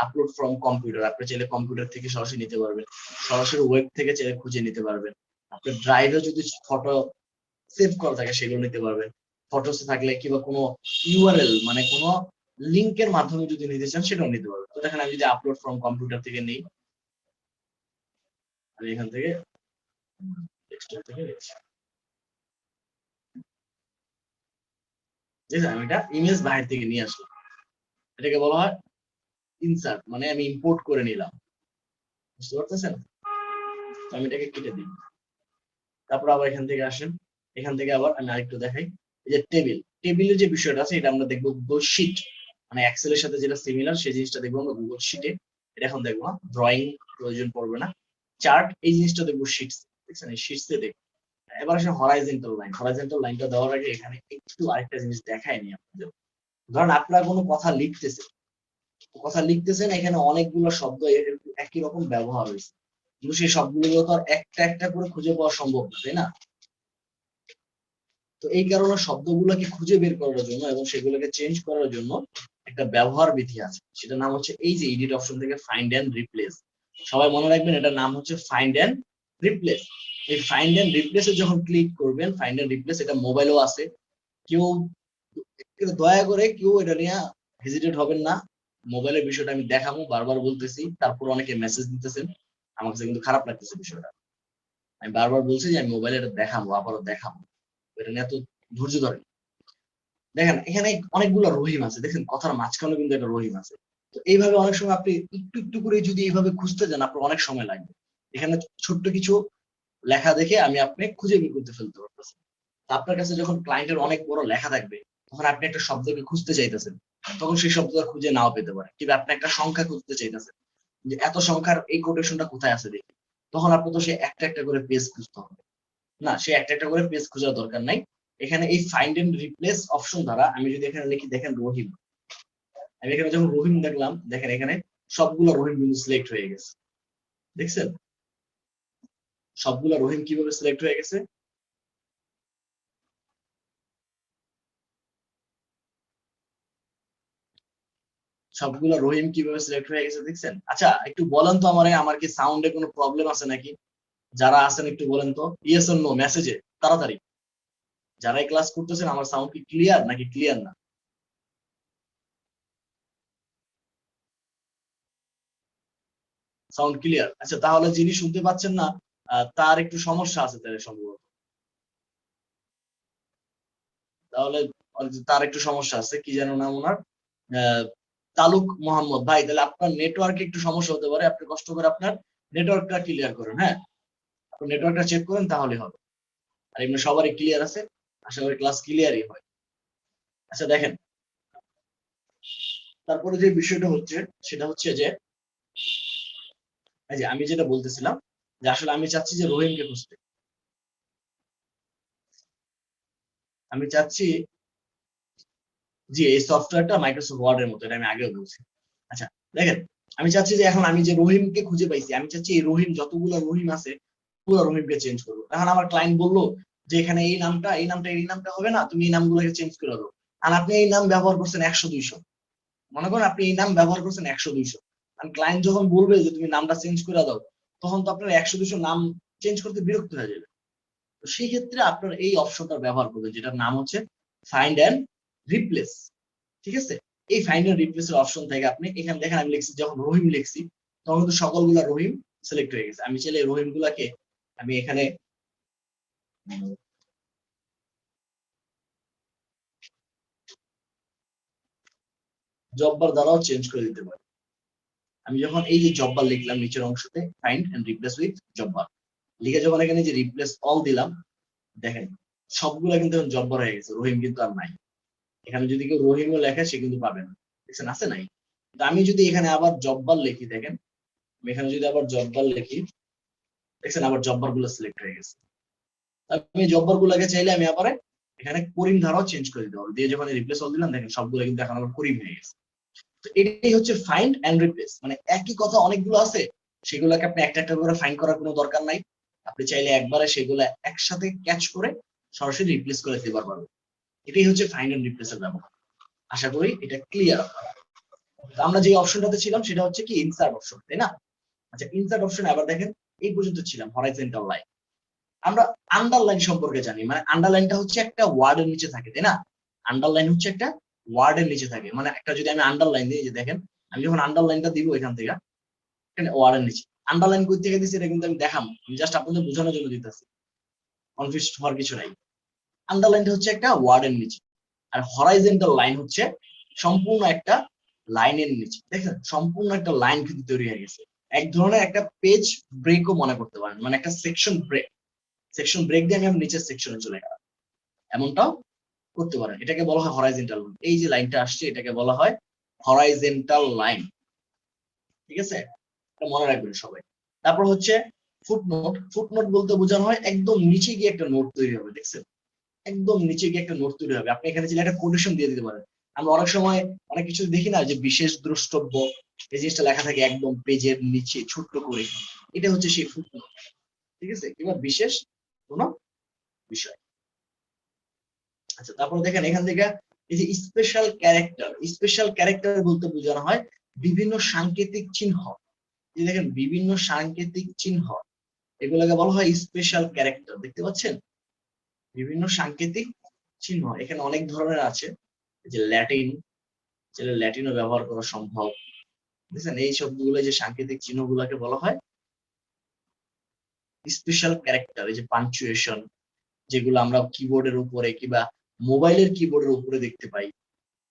আপলোড ফ্রম কম্পিউটার, আপনি চাইলে কম্পিউটার থেকে সরাসরি নিতে পারবেন, সরাসরি ওয়েব থেকে চাইলে খুঁজে নিতে পারবেন। আপনার ড্রাইভে যদি ফটো সেভ করা থাকে সেগুলো নিতে পারবেন, ফটোস থাকলে কিংবা কোনো ইউআরএল মানে কোনো লিংকের মাধ্যমে যদি নিতে চান সেটাও নিতে পারবেন। তো দেখেন আমি যদি আপলোড ফ্রম কম্পিউটার থেকে নিই, আমি এখান থেকে ডেস্কটপ থেকে নিচ্ছি, ঠিক আছে? আমি এটা ইমেজ বাইরে থেকে নিয়ে আসলাম, এটাকে বলা হয় ইনসার্ট, মানে আমি ইম্পোর্ট করে নিলাম। বুঝতে পারতেছেন? আমি এটাকে কেটে দিই। তারপর আবার এখান থেকে আসেন, এখান থেকে আবার আমি আরেকটু দেখাই। এই যে টেবিল, টেবিলের যে বিষয়টা আছে এটা আমরা দেখবো গুগল শিট, মানে এক্সেল এর সাথে যেটা সিমিলার সেই জিনিসটা দেখবো আমরা গুগল শিটে। এটা এখন দেখবো না, ড্রয়িং প্রয়োজন পড়বে না। চার্ট এই জিনিসটা দেখবো শিটস, দেখছেন এই শিটসে দেখবো। এবার আসলে হরাইজন্টাল লাইন, হরাইজন্টাল লাইনটা দেওয়ার আগে এখানে একটু আরেকটা জিনিস দেখায় নি আপনাদের। ধরেন আপনারা কোনো কথা লিখতেছেন, কথা লিখতেছেন, এখানে অনেকগুলো শব্দ একই রকম ব্যবহার হয়েছে, কিন্তু সেই শব্দগুলো তো আর একটা একটা করে খুঁজে পাওয়া সম্ভব না, তাই না? তো এই কারণে শব্দগুলোকে খুঁজে বের করার জন্য এবং সেগুলোকে চেঞ্জ করার জন্য একটা ব্যবহার বিধি আছে, সেটার নাম হচ্ছে এই যে এডিট অপশন থেকে ফাইন্ড এন্ড রিপ্লেস। সবাই মনে রাখবেন এটার নাম হচ্ছে ফাইন্ড এন্ড রিপ্লেস। এই ফাইন্ড এন্ড রিপ্লেসে যখন ক্লিক করবেন, ফাইন্ড এন্ড রিপ্লেস এটা মোবাইলেও আছে, কেউ দয়া করে কেউ এটা নিয়ে হেজিটেট হবেন না। মোবাইলের বিষয়টা আমি দেখাবো, বারবার বলতেছি, তারপর অনেকে মেসেজ দিতেছেন, আমার কাছে কিন্তু খারাপ লাগতেছে বিষয়টা। আমি বারবার বলছি যে আমি মোবাইলে এটা দেখাবো, আবারও দেখাবো, এটা নিয়ে এত ধৈর্য ধরেন। দেখেন এখানে অনেকগুলো রহিম আছে, দেখেন কথার মাঝখানে কিন্তু একটা রহিম আছে। তো এইভাবে অনেক সময় আপনি একটু একটু করে যদি এইভাবে খুঁজতে যান আপনার অনেক সময় লাগবে। এখানে ছোট্ট কিছু লেখা দেখে আমি আপনি খুঁজে বের করতে ফেলতে পারতেছি। আপনার কাছে যখন ক্লায়েন্টের অনেক বড় লেখা থাকবে, তখন আপনি একটা শব্দকে খুঁজতে চাইতেছেন, তখন সেই শব্দটা খুঁজে নাও পেতে পারে। কিংবা আপনি একটা সংখ্যা খুঁজতে চাইতেছেন, যে এত সংখ্যার এই কোটেশনটা কোথায় আছে দেখি, তখন আপনি তো সে একটা একটা করে পেজ খুঁজতে হবে না, সে একটা একটা করে পেজ খোঁজার দরকার নাই। এখানে এই ফাইন্ড এন্ড রিপ্লেস অপশন দ্বারা আমি যদি এখানে লিখি, দেখেন রহিম, আমি এখানে যখন রহিম দেখলাম, দেখেন এখানে সবগুলো রহিম কিন্তু সিলেক্ট হয়ে গেছে, দেখছেন সবগুলো রহিম কিভাবে সিলেক্ট হয়ে গেছে। সবগুলো রহিম কিভাবে সিলেক্ট হয়ে গেছে দেখছেন? আচ্ছা একটু বলেন তো আমারে, আমার কি সাউন্ডে কোনো প্রবলেম আছে নাকি? যারা আছেন একটু বলেন তো, ইয়েস অর নো মেসেজে, তাড়াতাড়ি। যারাই ক্লাস করতেছেন আমার সাউন্ড কি ক্লিয়ার নাকি ক্লিয়ার না? Sound clear? আচ্ছা তাহলে যিনি শুনতে পাচ্ছেন না তার একটু সমস্যা আছে তাহলে সম্ভবত, তাহলে তার একটু সমস্যা আছে, কি যেন নাম ওনার, আহ, তালুক মোহাম্মদ ভাই, তাহলে আপনার নেটওয়ার্কে একটু সমস্যা হতে পারে, আপনি কষ্ট করে আপনার নেটওয়ার্কটা ক্লিয়ার করেন, হ্যাঁ? নেটওয়ার্কটা চেক করেন তাহলে হবে। আর এমনি সবারই ক্লিয়ার আছে, আশা করি ক্লাস ক্লিয়ারই হয়। আচ্ছা দেখেন, তারপরে যে বিষয়টা হচ্ছে সেটা হচ্ছে যে এই যে আমি যেটা বলতেছিলাম যে আসলে আমি চাচ্ছি যে রহিমকে খুঁজতে, আমি চাচ্ছি যে এই সফটওয়্যারটা মাইক্রোসফট ওয়ার্ড এর মতো, এটা আমি আগেও বলছি। আচ্ছা দেখেন, আমি চাচ্ছি যে এখন আমি যে রহিমকে খুঁজে পাইছি, আমি চাচ্ছি এই রহিম যতগুলো রহিম আছে পুরো রহিমকে চেঞ্জ করবো। এখন আমার ক্লায়েন্ট বললো যে এখানে এই নামটা এই নামটা এই নামটা হবে না, তুমি এই নামগুলোকে চেঞ্জ করে দাও। আর আপনি এই নাম ব্যবহার করছেন 100-200, মনে করেন আপনি এই নাম ব্যবহার করছেন 100-200, আর ক্লায়েন্ট যখন বলবে যে তুমি নামটা চেঞ্জ করে দাও, তখন তো আপনার 100-200 নাম চেঞ্জ করতে বিরক্ত হয়ে যাবে। তো সেই ক্ষেত্রে আপনার এই অপশনটা ব্যবহার করবেন, যেটার নাম হচ্ছে ফাইন্ড অ্যান্ড রিপ্লেস। ঠিক আছে, এই ফাইন্ড অ্যান্ড রিপ্লেস এর অপশন থেকে আপনি এখানে দেখেন আমি লিখছি, যখন রহিম লিখছি তখন কিন্তু সকলগুলা রহিম সিলেক্ট হয়ে গেছে। আমি চাইলে রহিম গুলাকে আমি এখানে জববার দ্বারাও চেঞ্জ করে দিতে পারি। আমি যখন এই যে জববার লিখলাম নিচের অংশতে ফাইন্ড এন্ড রিপ্লেস উইথ জববার লিখে যখন এখানে যে রিপ্লেস অল দিলাম, দেখেন সবগুলা কিন্তু এখন জববার হয়ে গেছে, রহিম কিন্তু আর নাই। এখানে যদি কেউ রহিমও লেখে সে কিন্তু পাবে না, দেখছেন আছে নাই। তো আমি যদি এখানে আবার জববার লিখি, দেখেন আমি এখানে যদি আবার জববার লিখি, দেখছেন আবার জববার গুলো সিলেক্ট হয়ে গেছে। আমি জববার গুলাকে চাইলে আমি আবার এখানে করিম ধারাও চেঞ্জ করে দিতে পারবো, দিয়ে যখন রিপ্লেস অল দিলাম দেখেন সবগুলো কিন্তু এখন আবার করিম হয়ে গেছে। তো এটাই হচ্ছে ফাইন্ড এন্ড রিপ্লেস, মানে একই কথা অনেকগুলো আছে, সেগুলোকে আপনি একটা একটা করে ফাইন্ড করার কোনো দরকার নাই। আপনি চাইলে একবারে সেগুলো একসাথে ক্যাচ করে সরাসরি রিপ্লেস করে দিতে পারবেন। এটাই হচ্ছে ফাইন্ড এন্ড রিপ্লেস এর ব্যবহার। আশা করি এটা ক্লিয়ার। আমরা যে অপশনটাতে ছিলাম সেটা হচ্ছে কি ইনসার্ট অপশন, তাই না? আচ্ছা ইনসার্ট অপশনে আবার দেখেন এই পর্যন্ত ছিলাম হরাইজন্টাল লাইন। আমরা আন্ডারলাইন সম্পর্কে জানি, মানে আন্ডারলাইনটা হচ্ছে একটা ওয়ার্ডের নিচে থাকে, তাই না? আন্ডারলাইন হচ্ছে একটা ওয়ার্ডের নিচে থাকে, মানে একটা যদি আমি আন্ডারলাইন দিই, যে দেখেন আমি যখন আন্ডারলাইনটা দিব এখান থেকে এখানে ওয়ার্ডের নিচে আন্ডারলাইন কই থেকে দিচ্ছি এটা কিন্তু আমি দেখাম, আমি জাস্ট আপনাদের বোঝানোর জন্য দিতেছি, কনফিউজ হওয়ার কিছু নাই। আন্ডারলাইনটা হচ্ছে একটা ওয়ার্ডের নিচে, আর হরাইজন্টাল লাইন হচ্ছে সম্পূর্ণ একটা লাইনের নিচে। দেখেন সম্পূর্ণ একটা লাইন কিন্তু তৈরি হয়ে গেছে, এক ধরনের একটা পেজ ব্রেকও মনে করতে পারেন, মানে একটা সেকশন ব্রেক। সেকশন ব্রেক দিয়ে আমি নিচের সেকশনে চলে গেলাম, এমনটাও করতে পারেন। এটাকে বলা হয় হরাইজন্টাল লাইন। এই যে লাইনটা আসছে এটাকে বলা হয় হরাইজন্টাল লাইন। ঠিক আছে, এটা মনে রাখবেন সবাই। তারপর হচ্ছে ফুটনোট। ফুটনোট বলতে বোঝানো হয় একদম নিচে গিয়ে একটা নোট তৈরি হবে, দেখছেন একদম নিচে গিয়ে একটা নোট তৈরি হবে। আপনি এখানে চাইলে একটা কোটেশন দিয়ে দিতে পারেন। আমরা অনেক সময় অনেক কিছু দেখি না যে বিশেষ দ্রষ্টব্য, এই জিনিসটা লেখা থাকে একদম পেজের নিচে ছোট্ট করে, এটা হচ্ছে সেই ফুটনোট। ঠিক আছে, কিংবা বিশেষ কোনো বিষয়। আচ্ছা তারপর দেখেন এখান থেকে এই যে স্পেশাল ক্যারেক্টার, স্পেশাল ক্যারেক্টার বলতে বোঝানো হয় বিভিন্ন সাংকেতিক চিহ্ন। এই দেখেন বিভিন্ন সাংকেতিক চিহ্ন, এগুলোকে বলা হয় স্পেশাল ক্যারেক্টার। দেখতে পাচ্ছেন বিভিন্ন সাংকেতিক চিহ্ন এখানে অনেক ধরনের আছে, যে ল্যাটিন, যেটা ল্যাটিনও ব্যবহার করা সম্ভব। বুঝছেন এই শব্দগুলো যে সাংকেতিক চিহ্নগুলোকে বলা হয় স্পেশাল ক্যারেক্টার। এই যে পাঞ্চুয়েশন, যেগুলো আমরা কিবোর্ডের উপরে কিংবা মোবাইলের কিবোর্ডের উপরে দেখতে পাই,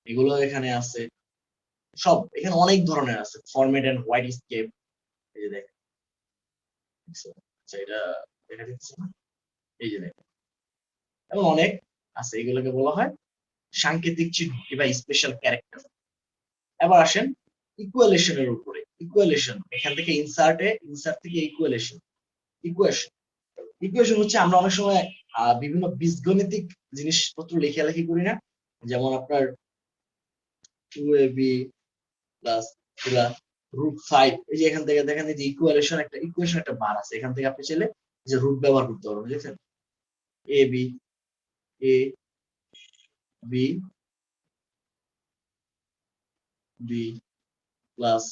এগুলো এখানে আছে। সব এখানে অনেক ধরনের আছে, ফরম্যাট এন্ড হোয়াইট স্কেপ, এই যে দেখেন। আচ্ছা এটা দেখা যাচ্ছে না, এই যে দেখেন, এবং অনেক আছে, এগুলোকে বলা হয় সাংকেতিক চিহ্ন কিংবা স্পেশাল ক্যারেক্টার। এবার আসেন ইকুয়ালেশনের উপরে। ইকুয়ালেশন এখান থেকে ইনসার্টে, ইনসার্ট থেকে ইকুয়ালেশন। ইকুয়েশন, ইকুয়েশন হচ্ছে আমরা অনেক সময় বিভিন্ন বীজগণিতিক জিনিসপত্র লেখালেখি করি না, যেমন আপনার 2ab প্লাস √5, এই যে এখান থেকে দেখেন এই যে ইকুয়ালেশন, একটা ইকুয়েশন একটা বার আছে, এখান থেকে আপনি চাইলে যে রুট ব্যবহার করতে পারবেন। বুঝেছেন, a b plus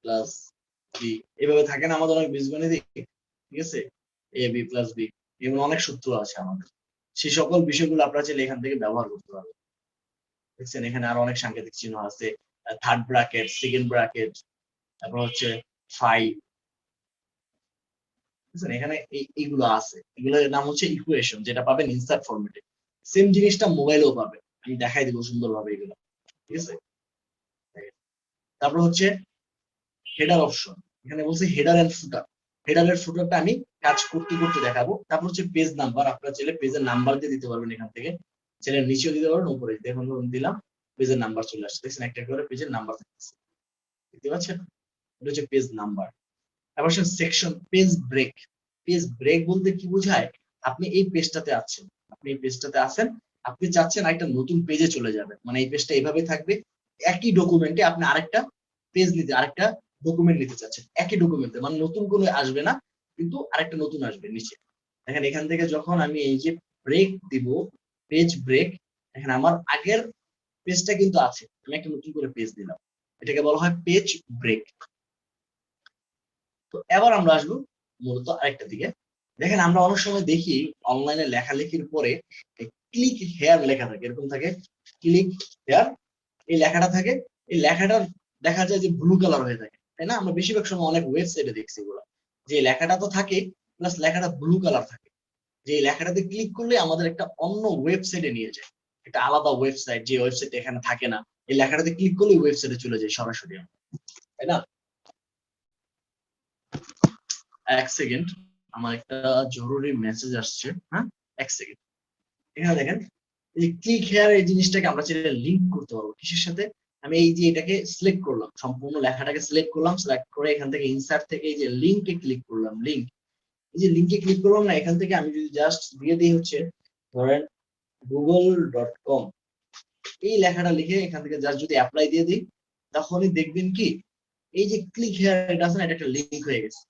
plus B, এভাবে থাকে না আমাদের অনেক বীজগণিতিক। ঠিক আছে, এ বি প্লাস বি, এমন অনেক সূত্র আছে আমাদের, সেই সকল বিষয়গুলো আপনারা চাইলে এখান থেকে ব্যবহার করতে পারবেন। দেখছেন এখানে আরো অনেক সাংকেতিক চিহ্ন আছে, থার্ড ব্র্যাকেট, সেকেন্ড ব্র্যাকেট, তারপর হচ্ছে ফাই। বুঝছেন এখানে এইগুলো আছে, এগুলোর নাম হচ্ছে ইকুয়েশন, যেটা পাবেন ইনসার্ট ফরম্যাটে। সেম জিনিসটা মোবাইলেও পাবেন, আমি দেখাই দিব সুন্দরভাবে এগুলো। ঠিক আছে, তারপর হচ্ছে হেডার অপশন। এখানে বলছে হেডার এন্ড ফুটার। হেডার এর ফুটারটা আমি কাজ করতে করতে দেখাবো। তারপর হচ্ছে পেজ নাম্বার, আপনারা চাইলে পেজের নাম্বার দিয়ে দিতে পারবেন এখান থেকে, চাইলে নিচেও দিতে পারবেন, উপরে এখন দিলাম, পেজের নাম্বার চলে আসছে, দেখছেন একটা করে পেজের নাম্বার থাকতেছে, দেখতে পাচ্ছেন, এটা হচ্ছে পেজ নাম্বার। তারপর section page break. Page break বলতে কি বোঝায়, আপনি এই পেজটাতে আছেন, আপনি এই পেজটাতে আছেন, আপনি চাচ্ছেন একটা নতুন পেজে চলে যাবেন, মানে এই পেজটা এইভাবে থাকবে, একই ডকুমেন্টে আপনি আরেকটা পেজ নিতে, আরেকটা ডকুমেন্ট নিতে চাচ্ছেন একই ডকুমেন্টে, মানে নতুন কোনো আসবে না, কিন্তু আরেকটা নতুন আসবে নিচে। দেখেন এখান থেকে যখন আমি এই যে ব্রেক দিব, পেজ ব্রেক, দেখেন আমার আগের পেজটা কিন্তু আছে, আমি একটা নতুন করে পেজ দিলাম, এটাকে বলা হয় পেজ ব্রেক। তো এবার আমরা আসবো মূলত আরেকটা দিকে। দেখেন আমরা অনেক সময় দেখি অনলাইনে লেখালেখির পরে ক্লিক হেয়ার লেখা থাকে, এরকম থাকে ক্লিক হেয়ার, এই লেখাটা থাকে, এই লেখাটা দেখা যায় যে ব্লু কালার হয়ে থাকে, তাই না? আমরা বেশিরভাগ সময় অনেক ওয়েবসাইটে দেখছি এগুলো, যে লেখাটা তো থাকে প্লাস লেখাটা ব্লু কালার থাকে, যে এই লেখাটাতে ক্লিক করলে আমাদের একটা অন্য ওয়েবসাইটে নিয়ে যায়, একটা আলাদা ওয়েবসাইট, যে ওয়েবসাইট এখানে থাকে না, এই লেখাটাতে ক্লিক করলে ওয়েবসাইটে চলে যায় সরাসরি, তাই না? এক সেকেন্ড, আমার একটা জরুরি মেসেজ আসছে, হ্যাঁ এক সেকেন্ড। এখানে দেখেন এই ক্লিক হেয়ার, এই জিনিসটাকে আমরা চাইলে লিংক করতে পারবো কিসের সাথে, আমি এই যে এটাকে সিলেক্ট করলাম, সম্পূর্ণ লেখাটাকে সিলেক্ট করলাম, সিলেক্ট করে এখান থেকে ইনসার্ট থেকে এই যে লিংকে ক্লিক করলাম, লিংক, এই যে লিংকে ক্লিক করলাম না, এখান থেকে আমি যদি জাস্ট দিয়ে দিই হচ্ছে ধরেন google.com, এই লেখাটা লিখে এখান থেকে জাস্ট যদি অ্যাপ্লাই দিয়ে দিই, তখনই দেখবেন কি এই যে ক্লিক হেয়ার এটা আছে না, এটা একটা লিংক হয়ে গেছে।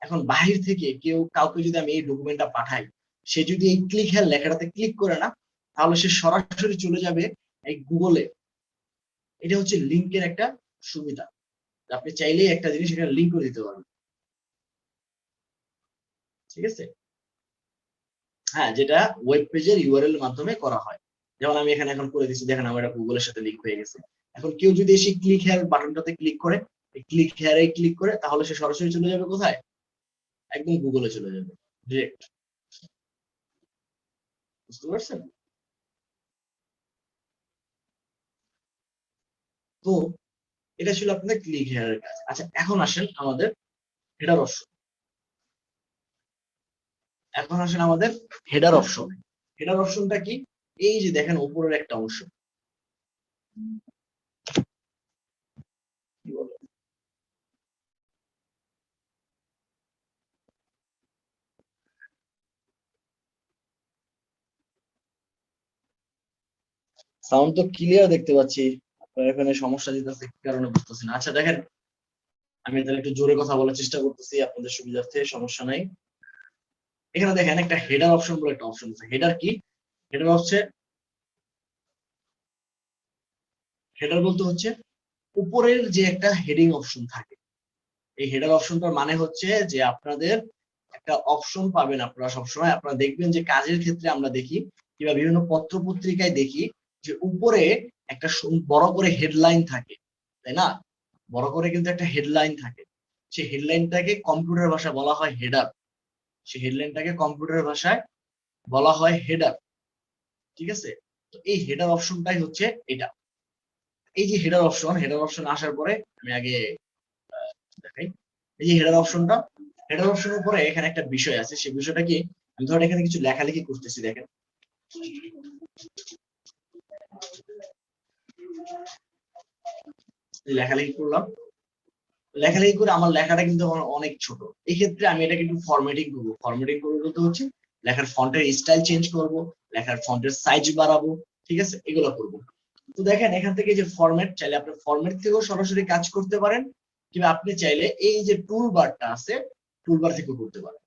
এখন বাহির থেকে কেউ কাউকে যদি আমি এই ডকুমেন্টটা পাঠাই, সে যদি এই ক্লিক হেয়ার লেখাটাতে ক্লিক করে না, তাহলে সে সরাসরি চলে যাবে এই গুগলে। এটা হচ্ছে লিংকের একটা সুবিধা, আপনি চাইলেই একটা জিনিস এখানে লিংক করে দিতে পারবেন, ঠিক আছে? হ্যাঁ, যেটা ওয়েব পেজের ইউআরএল এর মাধ্যমে করা হয়, যেমন আমি এখানে এখন করে দিচ্ছি, দেখেন আমার এটা গুগলের সাথে লিংক হয়ে গেছে। এখন কেউ যদি এসে ক্লিক হেয়ার বাটনটাতে ক্লিক করে, ক্লিক হেয়ারে ক্লিক করে, তাহলে সে সরাসরি চলে যাবে কোথায়, একদম গুগলে চলে যাবে ডিরেক্ট, বুঝতে পারছেন? তো এটা ছিল আপনাদের ক্লিক হেয়ারের কাজ। আচ্ছা এখন আসেন আমাদের হেডার অপশন, এখন আসেন আমাদের হেডার অপশন। হেডার অপশনটা কি, এই যে দেখেন উপরের একটা অংশ, কি বলে সাউন্ড তো ক্লিয়ার দেখতে পাচ্ছি, আপনার এখানে সমস্যা দিতেছে কি কারণে বুঝতেছি না। আচ্ছা দেখেন আমি তাহলে একটু জোরে কথা বলার চেষ্টা করতেছি আপনাদের সুবিধার্থে, সমস্যা নাই। এখানে দেখেন একটা হেডার অপশন বলে একটা অপশন আছে। হেডার কি, হেডার হচ্ছে, হেডার বলতে হচ্ছে উপরের যে একটা হেডিং অপশন থাকে, এই হেডার অপশনটার মানে হচ্ছে যে আপনাদের একটা অপশন পাবেন আপনারা সবসময়, আপনারা দেখবেন যে কাজের ক্ষেত্রে আমরা দেখি কিংবা বিভিন্ন পত্র পত্রিকায় দেখি যে উপরে একটা বড় করে হেডলাইন থাকে, তাই না? বড় করে কিন্তু একটা হেডলাইন থাকে, সেই হেডলাইনটাকে কম্পিউটার ভাষায় বলা হয় হেডার, সেই হেডলাইনটাকে কম্পিউটার ভাষায় বলা হয় হেডার, ঠিক আছে? তো এই হেডার অপশনটাই হচ্ছে এটা। এই যে হেডার অপশন, হেডার অপশন আসার পরে আমি আগে দেখাই, এই যে হেডার অপশনটা, হেডার অপশনের পরে এখানে একটা বিষয় আছে, সেই বিষয়টা কি, আমি ধরেন এখানে কিছু লেখালেখি করতেছি, দেখেন লেখালেখি করলাম, লেখালেখি করে আমার লেখাটা কিন্তু অনেক ছোট, এই ক্ষেত্রে আমি এটাকে একটু ফরম্যাটিং করবো। ফরম্যাটিং করবো বলতে হচ্ছে লেখার ফন্টের স্টাইল চেঞ্জ করব, লেখার ফন্টের সাইজ বাড়াবো, ঠিক আছে, এগুলো করব। তো দেখেন এখান থেকে যে ফরম্যাট, চাইলে আপনি ফরম্যাট থেকেও সরাসরি কাজ করতে পারেন, কিংবা আপনি চাইলে এই যে টুল বারটা আছে, টুল বার থেকেও করতে পারেন।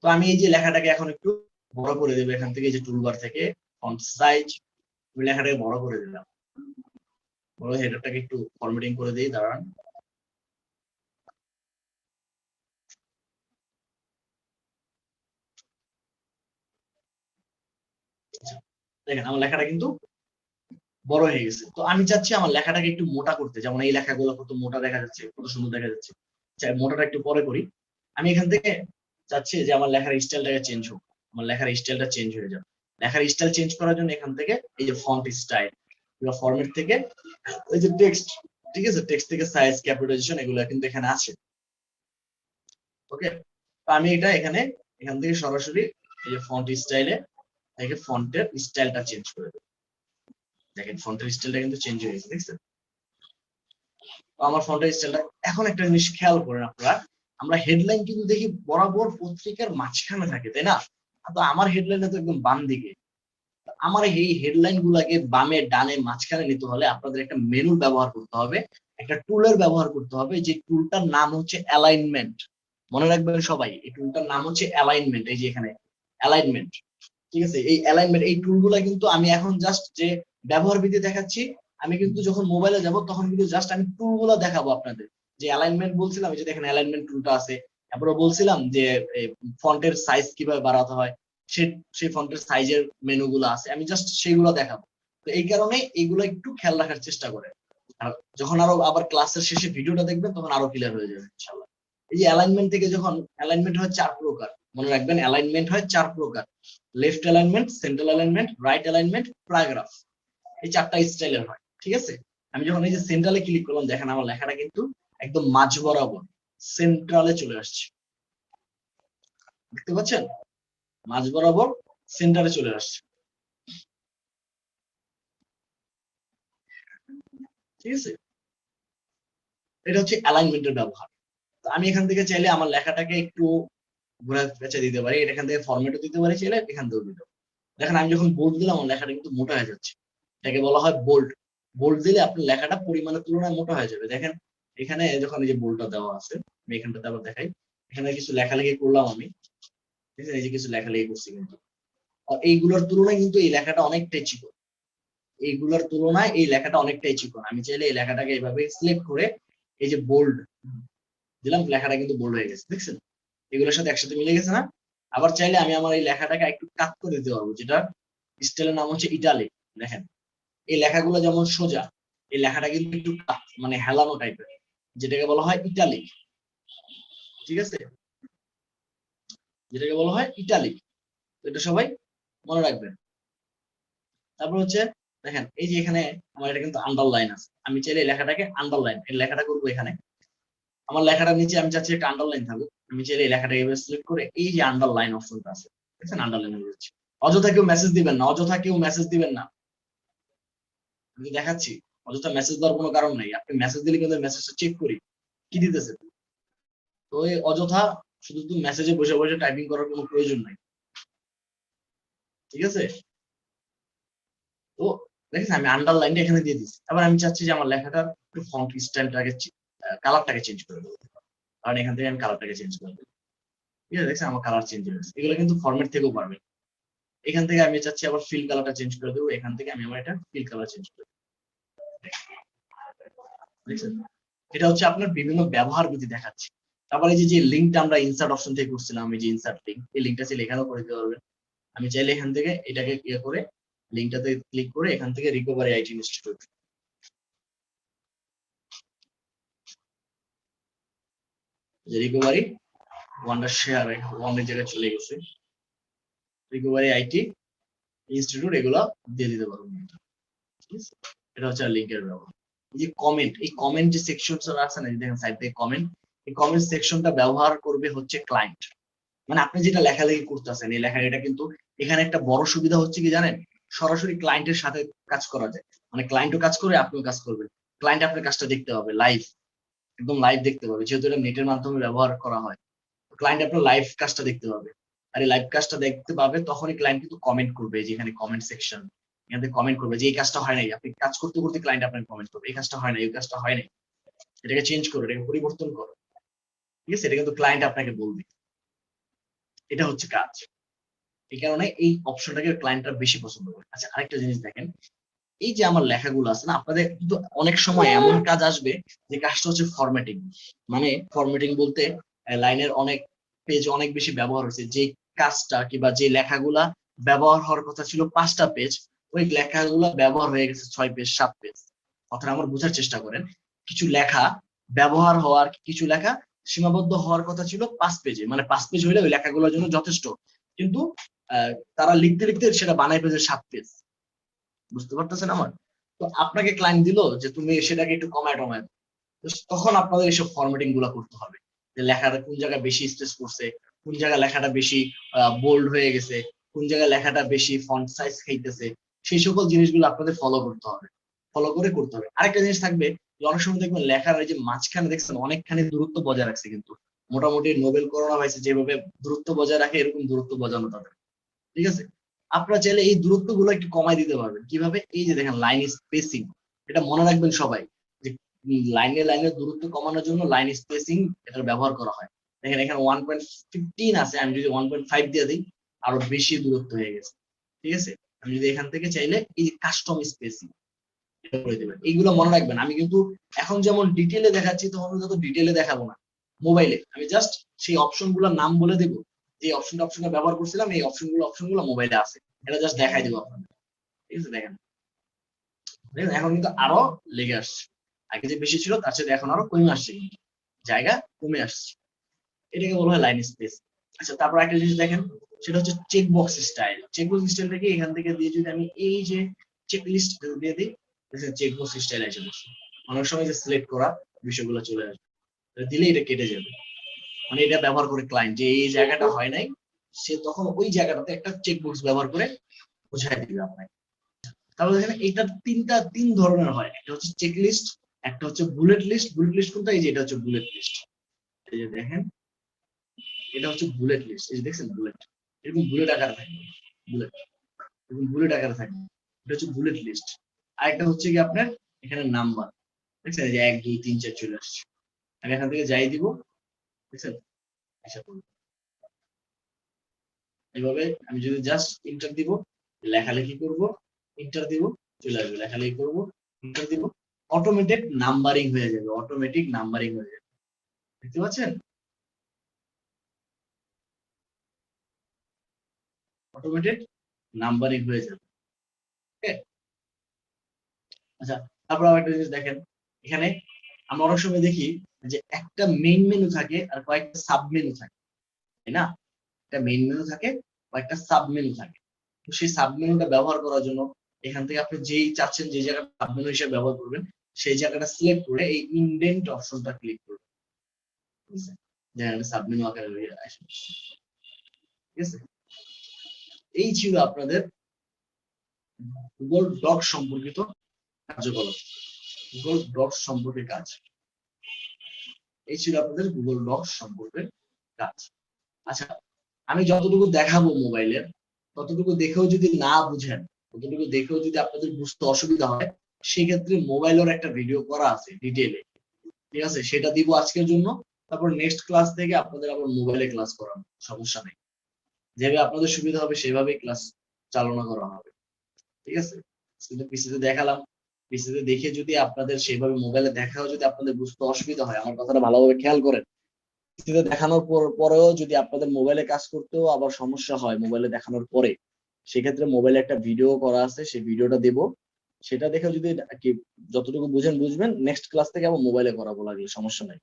তো আমি এই যে লেখাটাকে এখন একটু বড় করে দেবো, এখান থেকে যে টুল বার থেকে ফন্ট সাইজ, আমি লেখাটাকে বড় করে দিলাম, বড় হেডারটাকে একটু ফরম্যাটিং করে দিই, দাঁড়ান। দেখেন আমার লেখাটা কিন্তু বড় হয়ে গেছে। তো আমি চাচ্ছি আমার লেখাটাকে একটু মোটা করতে, যেমন এই লেখাগুলো কত মোটা দেখা যাচ্ছে, কত সুন্দর দেখা যাচ্ছে, চাই মোটাটা একটু পরে করি। আমি এখান থেকে চাচ্ছি যে আমার লেখার স্টাইলটাকে চেঞ্জ হোক, আমার লেখার স্টাইলটা চেঞ্জ হয়ে যাবে। লেখার স্টাইল চেঞ্জ করার জন্য এখান থেকে এই যে ফন্ট স্টাইল কিংবা ফরম্যাট থেকে ওই যে টেক্সট, ঠিক আছে, টেক্সট থেকে সাইজ ক্যাপিটালাইজেশন এগুলো কিন্তু এখানে আছে। ওকে, তো আমি এটা এখান থেকে সরাসরি এই যে ফন্ট স্টাইলে ফন্টের স্টাইলটা চেঞ্জ করে দেবো। দেখেন ফন্টের স্টাইলটা কিন্তু চেঞ্জ হয়ে গেছে, দেখছেন? আমার ফন্টের স্টাইলটা এখন একটা জিনিস খেয়াল করেন আপনারা, আমরা হেডলাইন কিন্তু দেখি বরাবর পত্রিকার মাঝখানে থাকে, তাই না? তো আমার হেডলাইনটা তো একদম বাম দিকে। আমার এই হেডলাইন গুলাকে বামে ডানে মাঝখানে নিতে হলে আপনাদের একটা মেনু ব্যবহার করতে হবে, একটা টুলের ব্যবহার করতে হবে, যে টুলটার নাম হচ্ছে অ্যালাইনমেন্ট। মনে রাখবেন সবাই, এই টুলটার নাম হচ্ছে অ্যালাইনমেন্ট। এই যে এখানে অ্যালাইনমেন্ট, ঠিক আছে? এই অ্যালাইনমেন্ট, এই টুলগুলা কিন্তু আমি এখন জাস্ট যে ব্যবহার বিধি দেখাচ্ছি, আমি কিন্তু যখন মোবাইলে যাব তখন কিন্তু জাস্ট আমি টুলগুলা দেখাবো আপনাদের। যে অ্যালাইনমেন্ট বলছিলাম, এই যে দেখেন অ্যালাইনমেন্ট টুলটা আছে। তারপরে বলছিলাম যে ফন্টের সাইজ কিভাবে বাড়াতে হয়, সেই ফন্টের সাইজের মেনু গুলো আছে, আমি জাস্ট সেইগুলো দেখাবো। তো এই কারণে এইগুলো একটু খেয়াল রাখার চেষ্টা করে, আর যখন আরো আবার ক্লাসের শেষে ভিডিওটা দেখবেন তখন আরো ক্লিয়ার হয়ে যাবে ইনশাআল্লাহ। এই যে অ্যালাইনমেন্ট থেকে যখন অ্যালাইনমেন্ট হয় 4 প্রকার, মনে রাখবেন অ্যালাইনমেন্ট হয় 4 প্রকার: left alignment, central alignment, right alignment, paragraph. এই 4টা স্টাইলের হয়, ঠিক আছে? আমি যখন এই যে সেন্ট্রালে ক্লিক করলাম, দেখেন আমার লেখাটা কিন্তু একদম মাঝ বরাবর সেন্ট্রালে চলে আসছে, দেখতে পাচ্ছেন? মাঝ বরাবর সেন্টারে চলে আসছে, ঠিক আছে? এটা হচ্ছে অ্যালাইনমেন্টের ব্যবহার। তো আমি এখান থেকে চাইলে আমার লেখাটাকে একটু ঘোরা পেঁচা দিতে পারি, এখান থেকে ফরম্যাটও দিতে পারি, চাইলে এখান থেকেও দিতে পারি। দেখেন আমি যখন বোল্ড দিলাম আমার লেখাটা কিন্তু মোটা হয়ে যাচ্ছে, এটাকে বলা হয় বোল্ড। বোল্ড দিলে আপনার লেখাটা পরিমাণের তুলনায় মোটা হয়ে যাবে। দেখেন এখানে যখন এই যে বোল্ডটা দেওয়া আছে, আমি এখানটাতে আবার দেখাই, এখানে কিছু লেখালেখি করলাম আমি, ঠিক আছে? এই যে কিছু লেখালেখি করছি কিন্তু, আর এইগুলোর তুলনায় কিন্তু এই লেখাটা অনেকটাই চিকন, এইগুলোর তুলনায় এই লেখাটা অনেকটাই চিকন। আমি চাইলে এই লেখাটাকে এইভাবে সিলেক্ট করে এই যে বোল্ড দিলাম, লেখাটা কিন্তু বোল্ড হয়ে গেছে, দেখছেন? এগুলোর সাথে একসাথে মিলে গেছে না? আবার চাইলে আমি আমার এই লেখাটাকে একটু কাট করে দিতে পারবো, যেটা স্টাইলের নাম হচ্ছে ইটালিক। দেখেন এই লেখাগুলো যেমন সোজা, এই লেখাটা কিন্তু একটু মানে হেলানো টাইপের, যেটাকে বলা হয় ইটালিক, ঠিক আছে? যেটাকে বলা হয় ইটালিক, এটা সবাই মনে রাখবেন। তারপর হচ্ছে দেখেন এই যে এখানে আমার এটা কিন্তু আন্ডারলাইন আছে, আমি চাইলে এই লেখাটাকে আন্ডারলাইন, এই লেখাটা করবো এখানে, আমার লেখাটার নিচে আমি চাচ্ছি একটা আন্ডারলাইন থাকুক, আমি চাইলে এই লেখাটাকে এভাবে সিলেক্ট করে এই যে আন্ডারলাইন অপশনটা আছে, দেখছেন? আন্ডারলাইন হয়ে যাচ্ছে। অযথা কেউ মেসেজ দিবেন না, অযথা কেউ মেসেজ দিবেন না, আমি দেখাচ্ছি। অযথা মেসেজ দেওয়ার কোনো কারণ নাই, আপনি মেসেজ দিলে কিন্তু মেসেজটা চেক করি কি দিতেছে। তো এই অযথা শুধু তুমি মেসেজে বসে বসে টাইপিং করার কোনো প্রয়োজন নাই, ঠিক আছে? তো দেখেন আমি আন্ডারলাইনটা এখানে দিয়ে দিচ্ছি। আবার আমি চাচ্ছি যে আমার লেখাটার একটু ফন্ট স্টাইলটাকে কালারটাকে চেঞ্জ করে দেবো, কারণ এখান থেকে আমি কালারটাকে চেঞ্জ করে দেবো, ঠিক আছে? দেখছেন আমার কালার চেঞ্জ হয়ে গেছে। এগুলো কিন্তু ফরম্যাট থেকেও পারবেন। এখান থেকে আমি চাচ্ছি আবার ফিল কালারটা চেঞ্জ করে দেবো, এখান থেকে আমি আমার এটা ফিল কালার চেঞ্জ করে দেবো, দেখছেন? এটা হচ্ছে আপনার বিভিন্ন ব্যবহার বিধি দেখাচ্ছে। তারপরে এই যে লিঙ্কটা আমরা ইনসার্ট অপশন থেকে করছিলাম, এই যে ইনসার্ট লিঙ্ক, এই লিঙ্কটা চাইলে এখানেও করে দিতে পারবেন। আমি চাইলে এখান থেকে এটাকে ইয়ে করে লিঙ্কটাতে ক্লিক করে এখান থেকে রিকভারি আইটি ইনস্টিটিউট, যে রিকভারি ওয়ান্ডার শেয়ার ওয়ানের জায়গায় চলে গেছে, রিকভারি আইটি ইনস্টিটিউট, এগুলো দিয়ে দিতে পারবেন। এটা হচ্ছে লিঙ্কের ব্যবহার। এই যে কমেন্ট, এই কমেন্ট যে সেকশন আছে না, দেখেন সাইড থেকে কমেন্ট, এই কমেন্ট সেকশনটা ব্যবহার করবে হচ্ছে ক্লায়েন্ট। মানে আপনি যেটা লেখালেখি করতেছেন এই লেখাটা কিন্তু, এখানে একটা বড় সুবিধা হচ্ছে কি জানেন, সরাসরি ক্লায়েন্টের সাথে কাজ করা যায়। মানে ক্লায়েন্টও কাজ করবে, আপনিও কাজ করবেন, ক্লায়েন্ট আপনার কাজটা দেখতে পাবে লাইভ, একদম লাইভ দেখতে পাবে, যেহেতু এটা নেটের মাধ্যমে ব্যবহার করা হয়। ক্লায়েন্ট আপনার লাইভ কাজটা দেখতে পাবে, আর এই লাইভ কাজটা দেখতে পাবে তখনই ক্লায়েন্ট কিন্তু কমেন্ট করবে, যেখানে কমেন্ট সেকশন, এখান থেকে কমেন্ট করবে যে এই কাজটা হয় নাই, আপনি কাজ করতে করতে ক্লায়েন্ট আপনাকে কমেন্ট করবে এই কাজটা হয় না, এই কাজটা হয় নাই, এটাকে চেঞ্জ করো, এটাকে পরিবর্তন করো, ঠিক আছে? এটা কিন্তু ক্লায়েন্ট আপনাকে বলবে, এটা হচ্ছে কাজ। এই কারণে এই অপশনটাকে ক্লায়েন্টরা বেশি পছন্দ করে। আচ্ছা আরেকটা জিনিস দেখেন, এই যে আমার লেখাগুলো আছে না, আপনাদের কিন্তু অনেক সময় এমন কাজ আসবে যে কাজটা হচ্ছে ফরম্যাটিং। মানে ফরম্যাটিং বলতে লাইনের অনেক পেজ অনেক বেশি ব্যবহার হয়েছে, যে কাজটা কিংবা যে লেখাগুলা ব্যবহার হওয়ার কথা ছিল 5টা পেজ, ওই লেখাগুলো ব্যবহার হয়ে গেছে 6 পেজ 7 পেজ। কথাটা আমার বোঝার চেষ্টা করেন, কিছু লেখা ব্যবহার হওয়ার, কিছু লেখা সীমাবদ্ধ হওয়ার কথা ছিল 5 পেজে, মানে 5 পেজ হইলে ওই লেখাগুলোর জন্য যথেষ্ট, কিন্তু তারা লিখতে লিখতে সেটা বানাই পেজে 7 পেজ। বুঝতে পারতেছেন আমার? তো আপনাকে ক্লায়েন্ট দিল যে তুমি সেটাকে একটু কমায় টমায়, তখন আপনাদের এইসব ফরম্যাটিং গুলা করতে হবে। যে লেখাটা কোন জায়গায় বেশি স্ট্রেস করছে, কোন জায়গায় লেখাটা বেশি বোল্ড হয়ে গেছে, কোন জায়গায় লেখাটা বেশি ফন্ট সাইজ খাইতেছে, সেই সকল জিনিসগুলো আপনাদের ফলো করতে হবে, ফলো করে করতে হবে। আরেকটা জিনিস থাকবে যে অনেক সময় দেখবেন লেখার এই যে মাঝখানে দেখছেন অনেকখানি দূরত্ব বজায় রাখছে, কিন্তু মোটামুটি নোবেল করোনা হয়েছে যেভাবে দূরত্ব বজায় রাখে এরকম দূরত্ব বজানো তাদের, ঠিক আছে? আপনারা চাইলে এই দূরত্ব গুলো একটু কমাই দিতে পারবেন কিভাবে, এই যে দেখেন লাইন স্পেসিং, এটা মনে রাখবেন সবাই যে লাইনে লাইনের দূরত্ব কমানোর জন্য লাইন স্পেসিং এটার ব্যবহার করা হয়। দেখেন এখানে 1.15 আছে, আমি যদি 1.5 দিয়ে দিই আরো বেশি দূরত্ব হয়ে গেছে, ঠিক আছে? আমি যদি এখান থেকে চাইলে এই যে কাস্টম স্পেসিং এটা করে দিবেন, এইগুলো মনে রাখবেন। আমি কিন্তু এখন যেমন ডিটেলে দেখাচ্ছি তখন যত ডিটেলে দেখাবো না, মোবাইলে আমি জাস্ট সেই অপশন গুলোর নাম বলে দেবো, যে অপশনটা ব্যবহার করছিলাম এই অপশনগুলো মোবাইলে আছে, এটা জাস্ট দেখাই দেবো আপনাদের, ঠিক আছে? দেখেন এখন কিন্তু আরো লেগে আসছে, আগে যে বেশি ছিল তার সাথে এখন আরো কমে আসছে, কিন্তু জায়গা কমে আসছে, এটাকে বলা হয় লাইন স্পেস। আচ্ছা, তারপর একটা জিনিস দেখেন, সেটা হচ্ছে check box style. Check box স্টাইলটাকে এখান থেকে দিয়ে যদি আমি এই যে চেক লিস্ট দিয়ে দিই, চেক বক্স স্টাইল এসে বসে, অনেক সময় যে সিলেক্ট করা বিষয়গুলো চলে আসবে, দিলে এটা কেটে যাবে। মানে এটা ব্যবহার করে ক্লায়েন্ট যে এই জায়গাটা হয় নাই, সে তখন ওই জায়গাটাতে একটা চেক বক্স ব্যবহার করে বোঝাই দিবে আপনাকে। তাহলে দেখেন এটা তিন ধরনের হয়, একটা হচ্ছে চেক লিস্ট, একটা হচ্ছে বুলেট লিস্ট। বুলেট লিস্ট কোনটা, এই যে এটা হচ্ছে বুলেট লিস্ট, এই যে দেখেন এটা হচ্ছে বুলেট লিস্ট, এই যে দেখছেন বুলেট, এরকম বুলেট আকারে থাকবে, বুলেট এরকম বুলেট আকারে থাকবে, এটা হচ্ছে বুলেট লিস্ট। আর একটা হচ্ছে কি আপনার এখানে নাম্বার, দেখছেন যে 1 2 3 4 চলে আসছে, আমি এখান থেকে যাই দিব, দেখছেন আশা করি এইভাবে আমি যদি জাস্ট ইন্টার দিব, লেখালেখি করব, ইন্টার দিব, চলে আসবে, লেখালেখি করব, ইন্টার দিব, অটোমেটিক নাম্বারিং হয়ে যাবে, অটোমেটিক নাম্বারিং হয়ে যাবে, দেখতে পাচ্ছেন? অটোমেটেড নাম্বারিং হয়ে যাবে, ওকে? আচ্ছা, তারপর একটা জিনিস দেখেন, এখানে আমরা অনেক সময় দেখি যে একটা মেইন মেনু থাকে আর কয়েকটা সাব মেনু থাকে, তাই না? একটা মেইন মেনু থাকে, কয়েকটা সাব মেনু থাকে। তো সেই সাব মেনুটা ব্যবহার করার জন্য এখান থেকে আপনি যেই চাচ্ছেন যে জায়গাটা সাব মেনু হিসেবে ব্যবহার করবেন, সেই জায়গাটা সিলেক্ট করে এই ইনডেন্ট অপশনটা ক্লিক করবেন, ঠিক আছে? যেখানে সাব মেনু আকারে হয়ে আসে, ঠিক আছে? এই ছিল আপনাদের গুগল ডক সম্পর্কিত কার্যকলাপ, গুগল ডক সম্পর্কে কাজ, এই ছিল আপনাদের গুগল ডক সম্পর্কে কাজ। আচ্ছা, আমি যতটুকু দেখাবো মোবাইলের, ততটুকু দেখেও যদি না বুঝেন, ততটুকু দেখেও যদি আপনাদের বুঝতে অসুবিধা হয়, সেক্ষেত্রে মোবাইলের একটা ভিডিও করা আছে ডিটেলে, ঠিক আছে? সেটা দিব আজকের জন্য, তারপর নেক্সট ক্লাস থেকে আপনাদের আবার মোবাইলে ক্লাস করানো, সমস্যা নেই, যেভাবে আপনাদের সুবিধা হবে সেভাবে ক্লাস চালনা করা হবে, ঠিক আছে? কিন্তু পিসিতে দেখালাম, পিসিতে দেখে যদি আপনাদের সেভাবে মোবাইলে দেখাও যদি আপনাদের বুঝতে অসুবিধা হয়, আমার কথাটা ভালোভাবে খেয়াল করেন, পিসিতে দেখানোর পরেও যদি আপনাদের মোবাইলে কাজ করতেও আবার সমস্যা হয় মোবাইলে দেখানোর পরে, সেক্ষেত্রে মোবাইলে একটা ভিডিও করা আছে, সেই ভিডিওটা দেব, সেটা দেখে যদি কি যতটুকু বুঝেন বুঝবেন, নেক্সট ক্লাস থেকে আবার মোবাইলে করাবো, লাগলে সমস্যা নাই।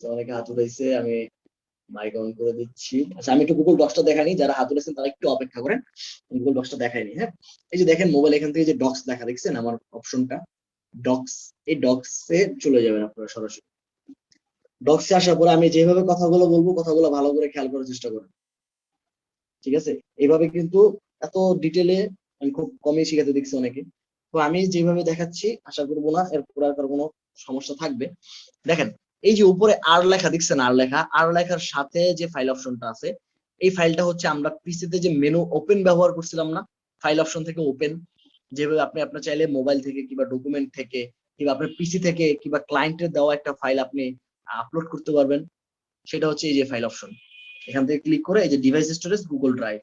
তো অনেকে হাত উঠাইছে, আমি মাইক অন করে দিচ্ছি। আচ্ছা, আমি একটু গুগল ডক্সটা দেখাইনি, যারা হাত উঠেছেন তারা একটু অপেক্ষা করেন, গুগল ডক্সটা দেখাইনি। হ্যাঁ, এই যে দেখেন মোবাইল এখান থেকে যে ডক্স দেখা দেখছেন আমার অপশনটা ডক্স, এই ডক্সে চলে যাবেন আপনারা সরাসরি। ডক্সে আসার পরে আমি যেভাবে কথাগুলো বলবো কথাগুলো ভালো করে খেয়াল করার চেষ্টা করুন, ঠিক আছে? এইভাবে কিন্তু এত ডিটেলে আমি খুব কমই শিখাতে দেখছি অনেকে, তো আমি যেভাবে দেখাচ্ছি আশা করবো না এরপর আর কোনো সমস্যা থাকবে। দেখেন এই যে উপরে আর লেখা দেখছেন, আর লেখা, আর লেখার সাথে যে ফাইল অপশনটা আছে, এই ফাইলটা হচ্ছে আমরা পিসিতে যে মেনু ওপেন ব্যবহার করছিলাম না, ফাইল অপশন থেকে ওপেন, যেভাবে আপনি আপনার চাইলে মোবাইল থেকে কিংবা ডকুমেন্ট থেকে কিংবা আপনার পিসি থেকে কিংবা ক্লায়েন্টের দেওয়া একটা ফাইল আপনি আপলোড করতে পারবেন, সেটা হচ্ছে এই যে ফাইল অপশন। এখান থেকে ক্লিক করে এই যে device storage Google drive,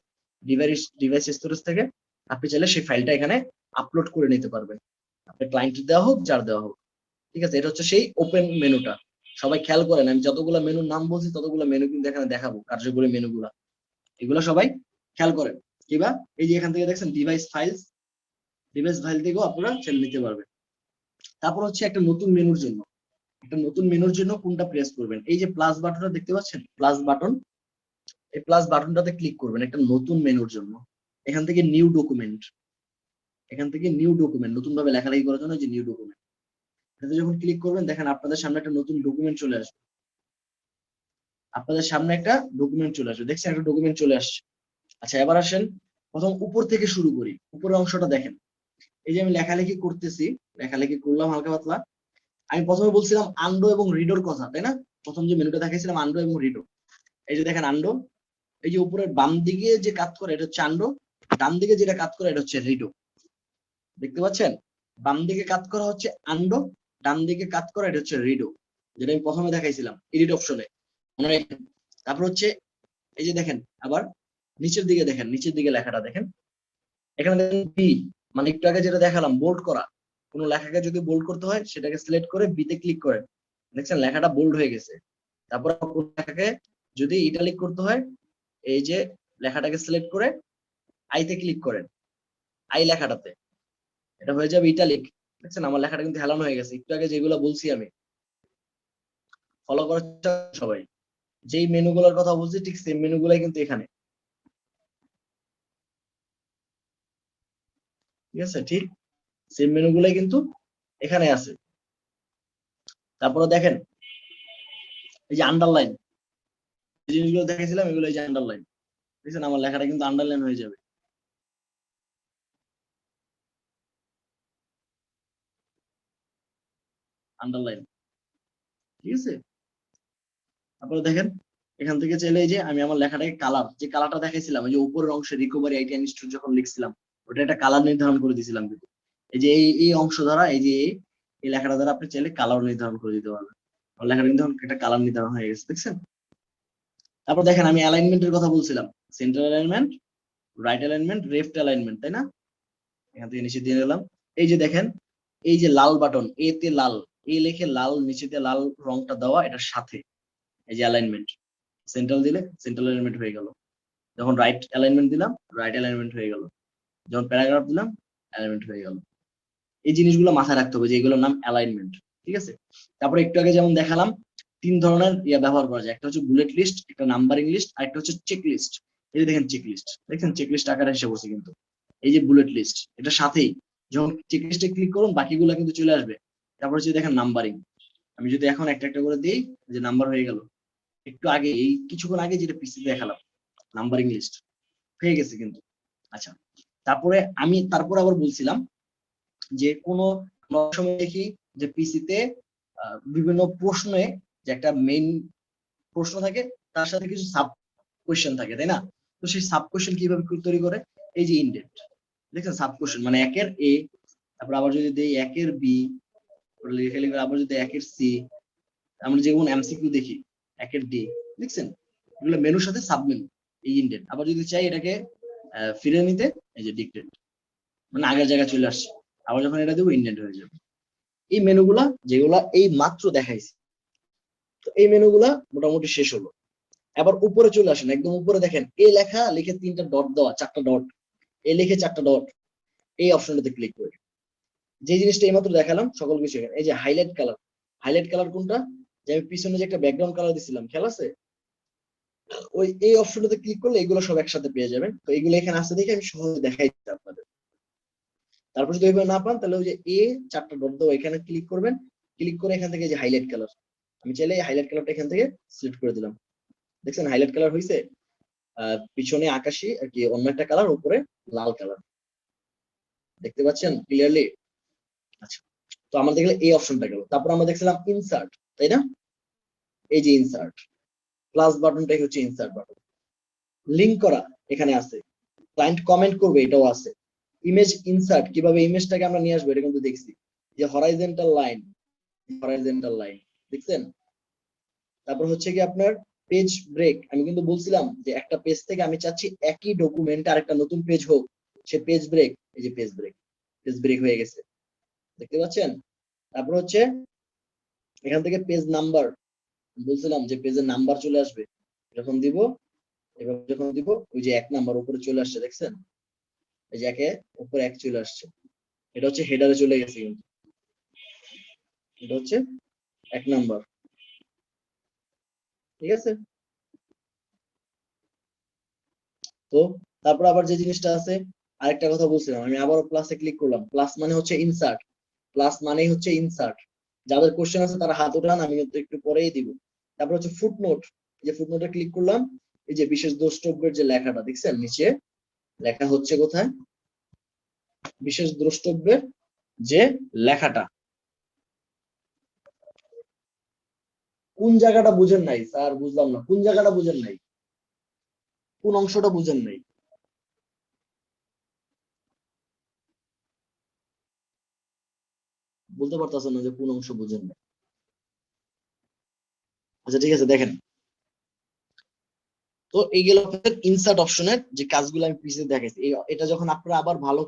device storage থেকে আপনি চাইলে সেই ফাইলটা এখানে আপলোড করে নিতে পারবেন, আপনার ক্লায়েন্টের দেওয়া হোক যার দেওয়া হোক, ঠিক আছে? এটা হচ্ছে সেই ওপেন মেনুটা। সবাই খেয়াল করেন, আমি যতগুলো মেনুর নাম বলছি ততগুলো মেনু কিন্তু এখানে দেখাবো, কার্যকরী মেনুগুলা, এগুলো সবাই খেয়াল করেন। কিবা এই যে এখান থেকে দেখছেন ডিভাইস ফাইলস, ডিভাইস ফাইল থেকেও আপনারা ছেড়ে নিতে পারবেন। তারপর হচ্ছে একটা নতুন মেনুর জন্য, একটা নতুন মেনুর জন্য কোনটা প্রেস করবেন, এই যে প্লাস বাটনটা দেখতে পাচ্ছেন, প্লাস বাটন, এই প্লাস বাটনটাতে ক্লিক করবেন একটা নতুন মেনুর জন্য। এখান থেকে নিউ ডকুমেন্ট, এখান থেকে নিউ ডকুমেন্ট, নতুন ভাবে লেখালেখি করার জন্য যে নিউ ডকুমেন্ট, এটাতে যখন ক্লিক করবেন দেখেন আপনাদের সামনে একটা নতুন ডকুমেন্ট চলে আসবে, আপনাদের সামনে একটা ডকুমেন্ট চলে আসবে, দেখছেন একটা ডকুমেন্ট চলে আসছে। আচ্ছা এবার আসেন প্রথম উপর থেকে শুরু করি, উপরের অংশটা দেখেন। এই যে আমি লেখালেখি করতেছি, লেখালেখি করলাম হালকা পাতলা। আমি প্রথমে বলছিলাম আন্ডো এবং রিডোর কথা, তাই না? প্রথম যে মেনুটা দেখাইছিলাম আন্ডো এবং রিডো। এই যে দেখেন আন্ডো, এই যে উপরের বাম দিকে যে কাজ করে এটা হচ্ছে আন্ডো, ডান দিকে যেটা কাজ করে এটা হচ্ছে রিডো। দেখতে পাচ্ছেন, বাম দিকে কাজ করা হচ্ছে আন্ডো, ডান দিকে কাজ করা এটা হচ্ছে রিডো, যেটা আমি প্রথমে দেখাইছিলাম এডিট অপশনে। তারপর হচ্ছে এই যে দেখেন আবার নিচের দিকে দেখেন, নিচের দিকে লেখাটা দেখেন, এখানে দেখেন বি, মানে একটু আগে যেটা দেখালাম বোল্ড করা, কোনো লেখাকে যদি বোল্ড করতে হয় সেটাকে সিলেক্ট করে বিতে ক্লিক করেন, দেখছেন লেখাটা বোল্ড হয়ে গেছে। তারপর কোন লেখাকে যদি ইটালিক করতে হয়, এই যে লেখাটাকে সিলেক্ট করে আইতে ক্লিক করেন, আই লেখাটাতে, এটা হয়ে যাবে ইটালিক। দেখছেন আমার লেখাটা কিন্তু হেলানো হয়ে গেছে, একটু আগে যেগুলো বলছি আমি। ফলো করার সবাই, যেই মেনুগুলোর কথা বলছি ঠিক সেম মেনুগুলাই কিন্তু এখানে, ঠিক আছে? ঠিক সেম মেনুগুলাই কিন্তু এখানে আছে। তারপরে দেখেন এই যে আন্ডারলাইন, যে জিনিসগুলো দেখেছিলাম এগুলো এই যে আন্ডারলাইন, দেখছেন আমার লেখাটা কিন্তু আন্ডারলাইন হয়ে যাবে, আন্ডারলাইন, ঠিক আছে? তারপরে দেখেন এখান থেকে চাইলে এই যে আমি আমার লেখাটাকে কালার, যে কালারটা দেখাইছিলাম ওই যে উপরের অংশে রিকভারি আইটি ইনস্টিটিউট যখন লিখছিলাম, ওটা একটা কালার নির্ধারণ করে দিয়েছিলাম কিন্তু। এই যে এই অংশ দ্বারা, এই যে এই লেখাটা দ্বারা আপনি চাইলে কালার নির্ধারণ করে দিতে পারবেন। আমার লেখাটা কিন্তু একটা কালার নির্ধারণ হয়ে গেছে, দেখছেন? তারপর দেখেন আমি অ্যালাইনমেন্টের কথা বলছিলাম, centre alignment, right alignment, left alignment, তাই না? এখান থেকে নিচে দিয়ে দিলাম। এই যে দেখেন এই যে লাল বাটন, এ তে লাল, এ লিখে লাল, নিচে দিয়ে লাল রংটা দেওয়া, এটার সাথে এই যে অ্যালাইনমেন্ট, সেন্ট্রাল দিলে সেন্ট্রাল অ্যালাইনমেন্ট হয়ে গেল। যখন রাইট অ্যালাইনমেন্ট দিলাম রাইট অ্যালাইনমেন্ট হয়ে গেল। যখন প্যারাগ্রাফ দিলাম অ্যালাইনমেন্ট হয়ে গেল। এই জিনিসগুলো মাথায় রাখতে হবে যে এগুলোর নাম অ্যালাইনমেন্ট, ঠিক আছে? তারপরে একটু আগে যেমন দেখালাম তিন ধরনের ব্যবহার করা যায়, একটা হচ্ছে বুলেট লিস্ট, একটা নাম্বারিং লিস্ট, আর একটা হচ্ছে চেক লিস্ট। এই যে দেখেন চেক লিস্ট, দেখেন চেক লিস্ট আকারে এসে বসে কিন্তু এই যে বুলেট লিস্ট, এটা সাথেই যখন চেক লিস্টে ক্লিক করুন বাকিগুলো কিন্তু চলে আসবে। তারপর হচ্ছে দেখেন নাম্বারিং, আমি যদি এখন একটা একটা করে দিই, যে নাম্বার হয়ে গেল। একটু আগে এই কিছুক্ষণ আগে যেটা পিসি দেখালাম নাম্বারিং লিস্ট হয়ে গেছে কিন্তু। আচ্ছা তারপরে আমি তারপর আবার বলছিলাম যে কোনো সময় দেখি যে পিসিতে বিভিন্ন প্রশ্নে, যে একটা মেইন প্রশ্ন থাকে তার সাথে কিছু সাব কোয়েশ্চেন থাকে, তাই না? তো সেই সাব কোয়েশ্চেন কিভাবে তৈরি করে, এই যে ইনডেন্ট, দেখছেন সাব কোয়েশ্চেন মানে একের এ, তারপর আবার যদি দেই একের বি, লিখে লিখে আবার যদি একের সি, আমরা যেমন এমসিকিউ দেখি একের ডি, দেখছেন এগুলো মেনুর সাথে সাব মেনু, এই ইনডেন্ট। আবার যদি চাই এটাকে ফিরে নিতে, এই যে ডিক্টেট, মানে আগের জায়গায় চলে আসছে, আবার যখন এটা দেবো ইন্ডেন্ট হয়ে যাবে। এই মেনুগুলা যেগুলা এই মাত্র দেখাইছি, তো এই মেনুগুলা মোটামুটি শেষ হলো। এবার উপরে চলে আসেন, একদম উপরে দেখেন এ লেখা লিখে তিনটা ডট দেওয়া, চারটা ডট, এ লিখে চারটা ডট, এই অপশনটাতে ক্লিক করে যে জিনিসটা এই মাত্র দেখালাম সকল কিছু এখানে। এই যে হাইলাইট কালার, হাইলাইট কালার কোনটা, যে আমি পিছনে যে একটা ব্যাকগ্রাউন্ড কালার দিছিলাম খেয়াল আছে, ওই এই অপশনটাতে ক্লিক করলে এগুলো সব একসাথে পেয়ে যাবেন। তো এগুলো এখানে আসতে দেখে আমি সহজে দেখাই দিতে আপনাদের। তারপর যদি ওইভাবে না পান তাহলে ওই যে এ চারটা ডট দাও এখানে ক্লিক করবেন, ক্লিক করে এখান থেকে যে হাইলাইট কালার, আমি চাইলে এই হাইলাইট কালারটা এখান থেকে সিলেক্ট করে দিলাম, দেখছেন হাইলাইট কালার হয়েছে। পিছনে আকাশি আর কি অন্য একটা কালার, উপরে লাল কালার, দেখতে পাচ্ছেন ক্লিয়ারলি? আচ্ছা তো আমরা দেখলাম এই অপশনটা গেল। তারপর আমরা দেখছিলাম ইনসার্ট, তাই না? এই যে ইনসার্ট প্লাস বাটনটাই হচ্ছে ইনসার্ট বাটন। লিঙ্ক করা এখানে আছে, ক্লায়েন্ট কমেন্ট করবে এটাও আছে। ইমেজ ইনসার্ট, কিভাবে ইমেজটাকে আমরা নিয়ে আসবো এটা কিন্তু দেখছি, যে হরাইজন্টাল লাইন, হরাইজন্টাল লাইন, দেখছেন? তারপর হচ্ছে কি আপনার পেজ ব্রেক, আমি কিন্তু বলছিলাম যে একটা পেজ থেকে আমি চাচ্ছি একই ডকুমেন্টে আরেকটা নতুন পেজ হোক, সে পেজ ব্রেক, এই যে পেজ ব্রেক, পেজ ব্রেক হয়ে গেছে, দেখতে পাচ্ছেন? তারপর হচ্ছে এখান থেকে পেজ নাম্বার, বলছিলাম যে পেজের নাম্বার চলে আসবে যখন দিব, এবার যখন দিব ওই যে এক নাম্বার উপরে চলে আসছে, দেখছেন? এই যে একে উপরে এক চলে আসছে, এটা হচ্ছে হেডারে চলে গেছে কিন্তু, এটা হচ্ছে এক নাম্বার, ঠিক আছে? তো তারপর আবার যে জিনিসটা আছে, আরেকটা কথা বলছিলাম আমি, আবারও প্লাসে ক্লিক করলাম, প্লাস মানে হচ্ছে ইনসার্ট, প্লাস মানেই হচ্ছে ইনসার্ট। যাদের কোশ্চেন আছে তারা হাত উঠান, আমি কিন্তু একটু পরেই দিব। তারপর হচ্ছে ফুটনোট, এই যে ফুটনোটে ক্লিক করলাম, এই যে বিশেষ দ্রষ্টব্যের যে লেখাটা দেখছেন নিচে লেখা হচ্ছে কোথায়, বিশেষ দ্রষ্টব্যের যে লেখাটা, কোন জায়গাটা বুঝেন নাই স্যার? বুঝলাম না, কোন জায়গাটা বুঝেন নাই, কোন অংশটা বুঝেন নাই? বলতে পারতেছেন না যে কোন অংশ বুঝেন নাই? আচ্ছা ঠিক আছে, দেখেন তো এই গেল ইনসার্ট অপশনের যে কাজগুলো আমি পিছিয়ে দেখাইছি। এটা যখন আপনারা আবার ভালো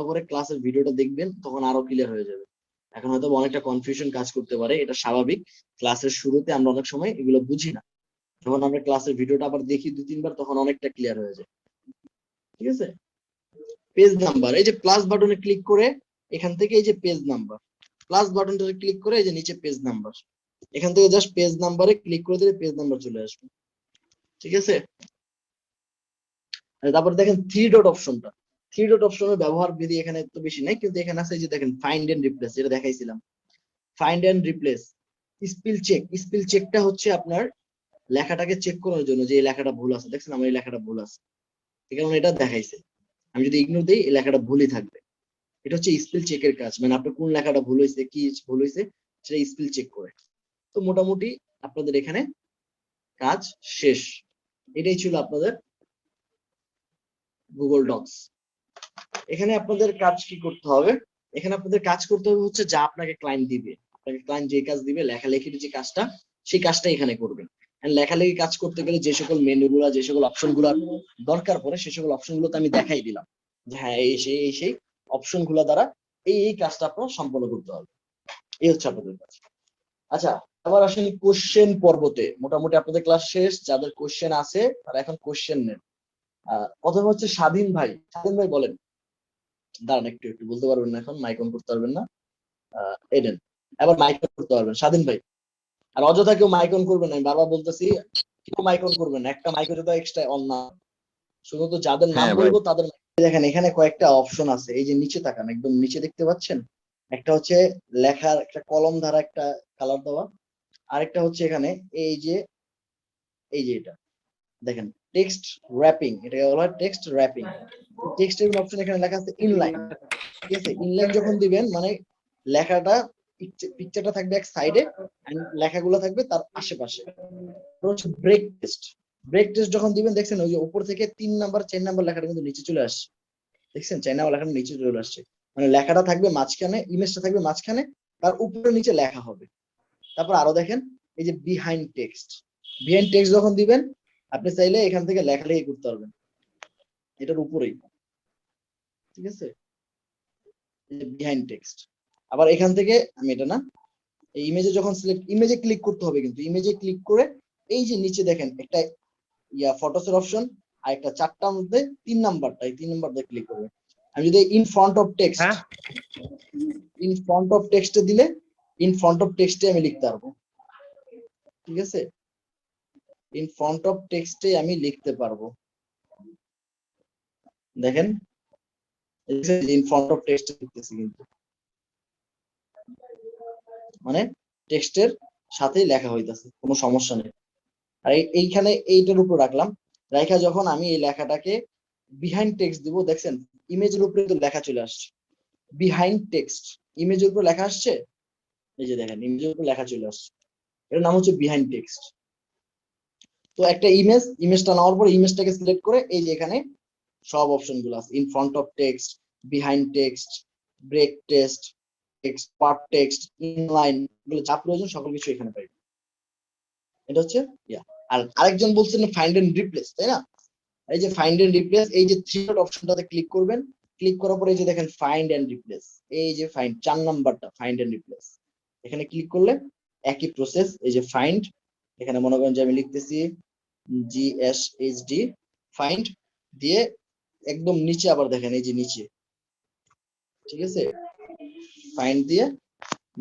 করে, ক্লাসের ভিডিওটা দেখবেন তখন আরো ক্লিয়ার হয়ে যাবে। এখন হয়তো অনেকটা কনফিউশন কাজ করতে পারে, এটা স্বাভাবিক। ক্লাসের শুরুতে আমরা অনেক সময় এগুলো বুঝি না, যখন আমরা ক্লাসের ভিডিওটা আবার দেখি 2-3 বার তখন অনেকটা ক্লিয়ার হয়ে যায়। ঠিক আছে, পেজ নাম্বার, এই যে প্লাস বাটনে ক্লিক করে এখান থেকে এই যে পেজ নাম্বার, প্লাস বাটনটা ক্লিক করে এই যে নিচে পেজ নাম্বার, এখান থেকে জাস্ট পেজ নাম্বারে ক্লিক করে দিলে পেজ নাম্বার চলে আসবে। ঠিক আছে, তারপর দেখেন থ্রি ডট অপশনটা, থ্রি ডট অপশনের ব্যবহার বিধি এখানে তো বেশি নাই, কিন্তু এখানে আছে যে দেখেন ফাইন্ড এন্ড রিপ্লেস, যেটা দেখাইছিলাম। Find and replace, spell check, spell চেকটা হচ্ছে আপনার লেখাটাকে চেক করার জন্য যে এই লেখাটা ভুল আছে, দেখছেন আমার এই লেখাটা ভুল আছে, এই কারণে এটা দেখাইছে। আমি যদি ইগনোর দিই এই লেখাটা ভুলই থাকবে। এটা হচ্ছে স্পেল চেকের কাজ, মানে আপনার কোন লেখাটা ভুল হয়েছে, কি ভুল হয়েছে সেটা স্পেল চেক করে। তো মোটামুটি আপনাদের এখানে কাজ শেষ। এটাই ছিল আপনাদের গুগল ডক্স। এখানে আপনাদের কাজ কি করতে হবে, এখানে আপনাদের কাজ করতে হবে হচ্ছে যা আপনাকে ক্লায়েন্ট দিবে, আপনাকে ক্লায়েন্ট যে কাজ দিবে লেখালেখির যে কাজটা, সেই কাজটা এখানে করবেন। লেখালেখি কাজ করতে গেলে যে সকল মেনু গুলা, যে সকল অপশন গুলা দরকার পড়ে, সে সকল অপশন গুলো তো আমি দেখাই দিলাম যে হ্যাঁ এই সেই অপশন গুলা দ্বারা এই কাজটা আপনার সম্পন্ন করতে হবে। এই হচ্ছে আপনাদের কাজ। আচ্ছা, আবার আসেন কোশ্চেন পর্বতে। মোটামুটি আপনাদের ক্লাস শেষ, যাদের কোশ্চেন আছে তারা এখন কোশ্চেন নেন। প্রথমে হচ্ছে স্বাধীন ভাই, স্বাধীন ভাই বলেন। দাঁড়ান একটু একটু বলতে পারবেন না, এখন মাইক অন করতে পারবেন না। এডেন, এবার মাইক অন করতে পারবেন স্বাধীন ভাই। আর অযথা কেউ মাইক অন করবেন না, আমি বারবার বলতেছি কেউ মাইক অন করবেন না, একটা মাইক অযথা এক্সট্রা অন না, শুধু তো যাদের নাম হ্যাঁ ভাই। বলবো তাদের। দেখেন এখানে কয়েকটা অপশন আছে, এই যে নিচে তাকান, একদম নিচে দেখতে পাচ্ছেন, একটা হচ্ছে লেখার একটা কলম ধারা একটা কালার দেওয়া, আরেকটা হচ্ছে এখানে এই যে এটা দেখেন টেক্সট র্যাপিং, এটাকে বলা হয় টেক্সট র্যাপিং। টেক্সটের অপশন এখানে লেখা আছে ইনলাইন। ঠিক আছে, ইনলাইন যখন দিবেন মানে লেখাটা, পিকচারটা থাকবে এক সাইডে, লেখাগুলো থাকবে তার আশেপাশে। হচ্ছে ব্রেক টেস্ট, ব্রেক টেস্ট যখন দিবেন দেখছেন ওই যে উপর থেকে 3 নাম্বার 4 নাম্বার লেখাটা কিন্তু নিচে চলে আসছে, দেখছেন 4 নাম্বার লেখাটা নিচে চলে আসছে, মানে লেখাটা থাকবে মাঝখানে, ইমেজটা থাকবে মাঝখানে, তার উপরে নিচে লেখা হবে। তারপর আরো দেখেন এই যে বিহাইন্ড টেক্সট, বিহাইন্ড টেক্সট যখন দিবেন আপনি চাইলে এখান থেকে লেখালেখি করতে পারবেন এটার উপরেই। ঠিক আছে, বিহাইন্ড টেক্সট। আবার এখান থেকে আমি এটা না, এই ইমেজে যখন সিলেক্ট, ইমেজে ক্লিক করতে হবে, কিন্তু ইমেজে ক্লিক করে এই যে নিচে দেখেন একটা ফটোসের অপশন, আর একটা 4টার মধ্যে 3 নাম্বারটা, এই 3 নাম্বারটা ক্লিক করবে। আমি যদি ইন ফ্রন্ট অফ টেক্সট, হ্যাঁ ইন ফ্রন্ট অফ টেক্সটে দিলে ইন ফ্রন্ট অফ টেক্সটে আমি লিখতে পারবো। ঠিক আছে, ইন ফ্রন্ট অফ টেক্সটে আমি লিখতে পারবো। দেখেন ইন ফ্রন্ট অফ টেক্সটে লিখতেছি, কিন্তু মানে টেক্সটের সাথেই লেখা হইতাছে, কোনো সমস্যা নেই। আর এইখানে এইটার উপর রাখলাম, রাখা যখন আমি এই লেখাটাকে বিহাইন্ড টেক্সট দিব, দেখছেন ইমেজের উপরে তো লেখা চলে আসছে, বিহাইন্ড টেক্সট ইমেজের উপর লেখা আসছে, এই যে দেখেন ইমেজের উপর লেখা চলে আসছে, এর নাম হচ্ছে বিহাইন্ড টেক্সট। তো একটা ইমেজটা নেওয়ার পর ইমেজটাকে সিলেক্ট করে এই যে এখানে সব অপশন গুলো আছে, in front of text, behind text, break text, text part text, inline, এগুলো যা প্রয়োজন সকল কিছু এখানে পাই। এটা হচ্ছে আর আরেকজন বলছেন ফাইন্ড এন্ড রিপ্লেস, তাই না? এই যে ফাইন্ড এন্ড রিপ্লেস, এই যে থ্রি ডট অপশনটাতে ক্লিক করবেন, ক্লিক করার পরে এই যে দেখেন ফাইন্ড এন্ড রিপ্লেস, এই যে ফাইন্ড 4 নাম্বারটা ফাইন্ড এন্ড রিপ্লেস, এখানে ক্লিক করলে একই প্রসেস, এই যে ফাইন্ড, এখানে মনে করেন যে আমি লিখতেছি GSHD ফাইন্ড দিয়ে একদম নিচে আবার দেখেন এই যে নিচে, ঠিক আছে, ফাইন্ড দিয়ে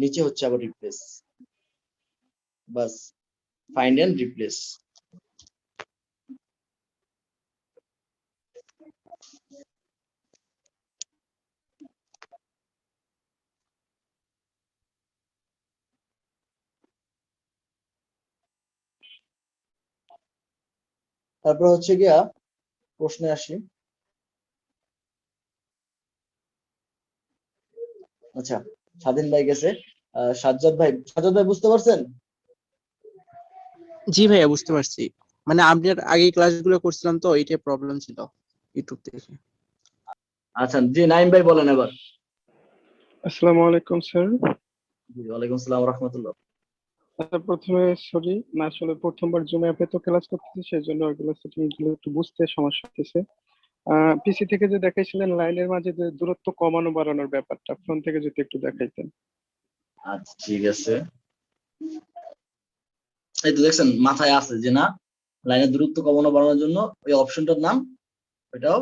নিচে হচ্ছে আবার রিপ্লেস, বাস ফাইন্ড এন্ড রিপ্লেস। তারপর হচ্ছে গিয়া প্রশ্নে আসি। আচ্ছা, স্বাধীন ভাই গেছে। সাজ্জাদ ভাই বুঝতে পারছেন? জি ভাইয়া, বুঝতে পারছি। মানে আপনি আগে ক্লাসগুলো করছিলাম তো, এইটাই প্রবলেম ছিল ইউটিউব থেকে। আচ্ছা, জি নাইম ভাই বলেন এবার। আসসালামু আলাইকুম স্যার। জি, ওয়ালাইকুম আসসালাম রাহমাতুল্লাহ। আচ্ছা, প্রথমে সরি, না আসলে প্রথমবার জুমে অ্যাপে তো ক্লাস করতেছি, সেই জন্য ওইগুলো সেটিং গুলো একটু বুঝতে সমস্যা হতেছে। পিসি থেকে যে দেখাইছিলেন লাইনের মাঝে যে দূরত্ব কমানো বাড়ানোর ব্যাপারটা, ফোন থেকে যদি একটু দেখাইতেন। আচ্ছা ঠিক আছে, এই তো দেখছেন মাথায় আছে যে না, লাইনের দূরত্ব কমানো বাড়ানোর জন্য ওই অপশনটার নাম ওইটাও।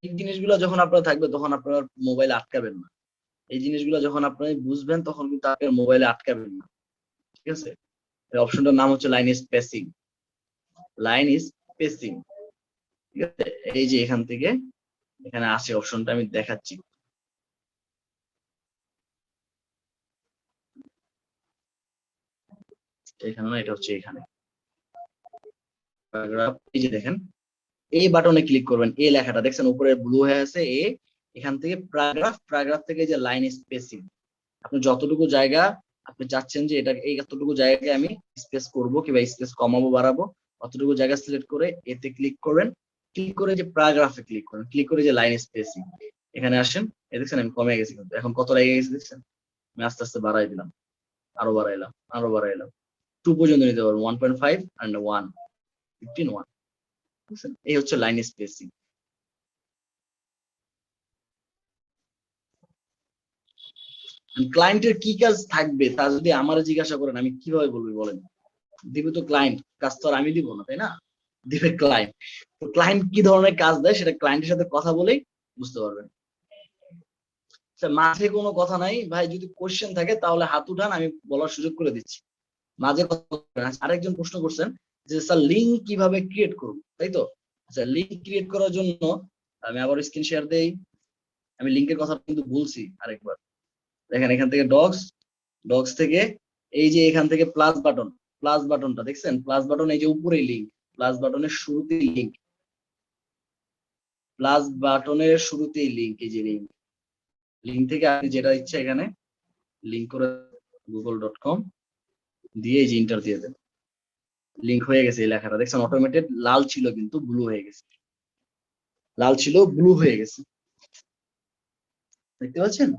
এই জিনিসগুলো যখন আপনার থাকবে তখন আপনার মোবাইল আটকাবেন না। এই জিনিসগুলো যখন আপনি বুঝবেন তখন কিন্তু আপনার মোবাইলে আটকাবেন না। ঠিক আছে, এই অপশনটার নাম হচ্ছে লাইন স্পেসিং। লাইন স্পেসিং, ঠিক আছে। এই যে এখান থেকে এখানে আছে অপশনটা, আমি দেখাচ্ছি। এখানে না, এটা হচ্ছে এখানে প্যারাগ্রাফ। এই যে দেখেন, এই বাটনে ক্লিক করবেন, এ লেখাটা দেখছেন উপরে ব্লু হয়ে আছে এ। এখান থেকে প্যারাগ্রাফ, প্যারাগ্রাফ থেকে যে লাইন স্পেসিং, আপনি যতটুকু জায়গা আপনি চাচ্ছেন যে এটা এই এতটুকু জায়গাকে আমি স্পেস করব কিংবা স্পেস কমাবো বাড়াবো, অতটুকু জায়গা সিলেক্ট করে এতে ক্লিক করবেন। ক্লিক করে যে প্যারাগ্রাফে ক্লিক করেন, ক্লিক করে যে লাইন স্পেসিং এখানে আসেন। এই দেখছেন আমি কমে গেছি, কিন্তু এখন কত লেগে গেছে দেখছেন। আমি আস্তে আস্তে বাড়াই দিলাম, আরো বাড়াইলাম, আরো বাড়াইলাম, 2 পর্যন্ত নিতে পারবো, 1.5 and 1, 15, 1। বুঝছেন, এই হচ্ছে লাইন স্পেসিং। ক্লায়েন্টের কি কাজ থাকবে তা যদি আমার জিজ্ঞাসা করেন আমি কিভাবে বলবো বলেন? দিবে তো ক্লায়েন্ট, কাজ তো আর আমি দিব না, তাই না? দিবে ক্লায়েন্ট। তো ক্লায়েন্ট কি ধরনের কাজ দেয় সেটা ক্লায়েন্টের সাথে কথা বলেই বুঝতে পারবেন। মাঝে কোনো কথা নাই ভাই, যদি কোশ্চেন থাকে তাহলে হাত উঠান, আমি বলার সুযোগ করে দিচ্ছি। মাঝে আরেকজন প্রশ্ন করছেন যে স্যার লিঙ্ক কিভাবে ক্রিয়েট করব, তাই তো? আচ্ছা, লিঙ্ক ক্রিয়েট করার জন্য আমি আবার স্ক্রিন শেয়ার দেই। আমি লিঙ্কের কথা কিন্তু বলছি আরেকবার। দেখেন এখান থেকে ডগস, ডগস থেকে এই যে এখান থেকে প্লাস বাটন, প্লাস বাটনটা দেখছেন, প্লাস বাটন এই যে উপরে লিঙ্ক, প্লাস বাটনের শুরুতেই লিঙ্ক, প্লাস বাটনের শুরুতেই লিঙ্ক, এই যে লিঙ্ক, লিঙ্ক থেকে আপনি যেটা ইচ্ছা এখানে লিঙ্ক করে google.com দিয়ে এই যে ইন্টার দিয়ে দেন, লিঙ্ক হয়ে গেছে। এই লেখাটা দেখছেন অটোমেটেড লাল ছিল কিন্তু ব্লু হয়ে গেছে, লাল ছিল ব্লু হয়ে গেছে, দেখতে পাচ্ছেন?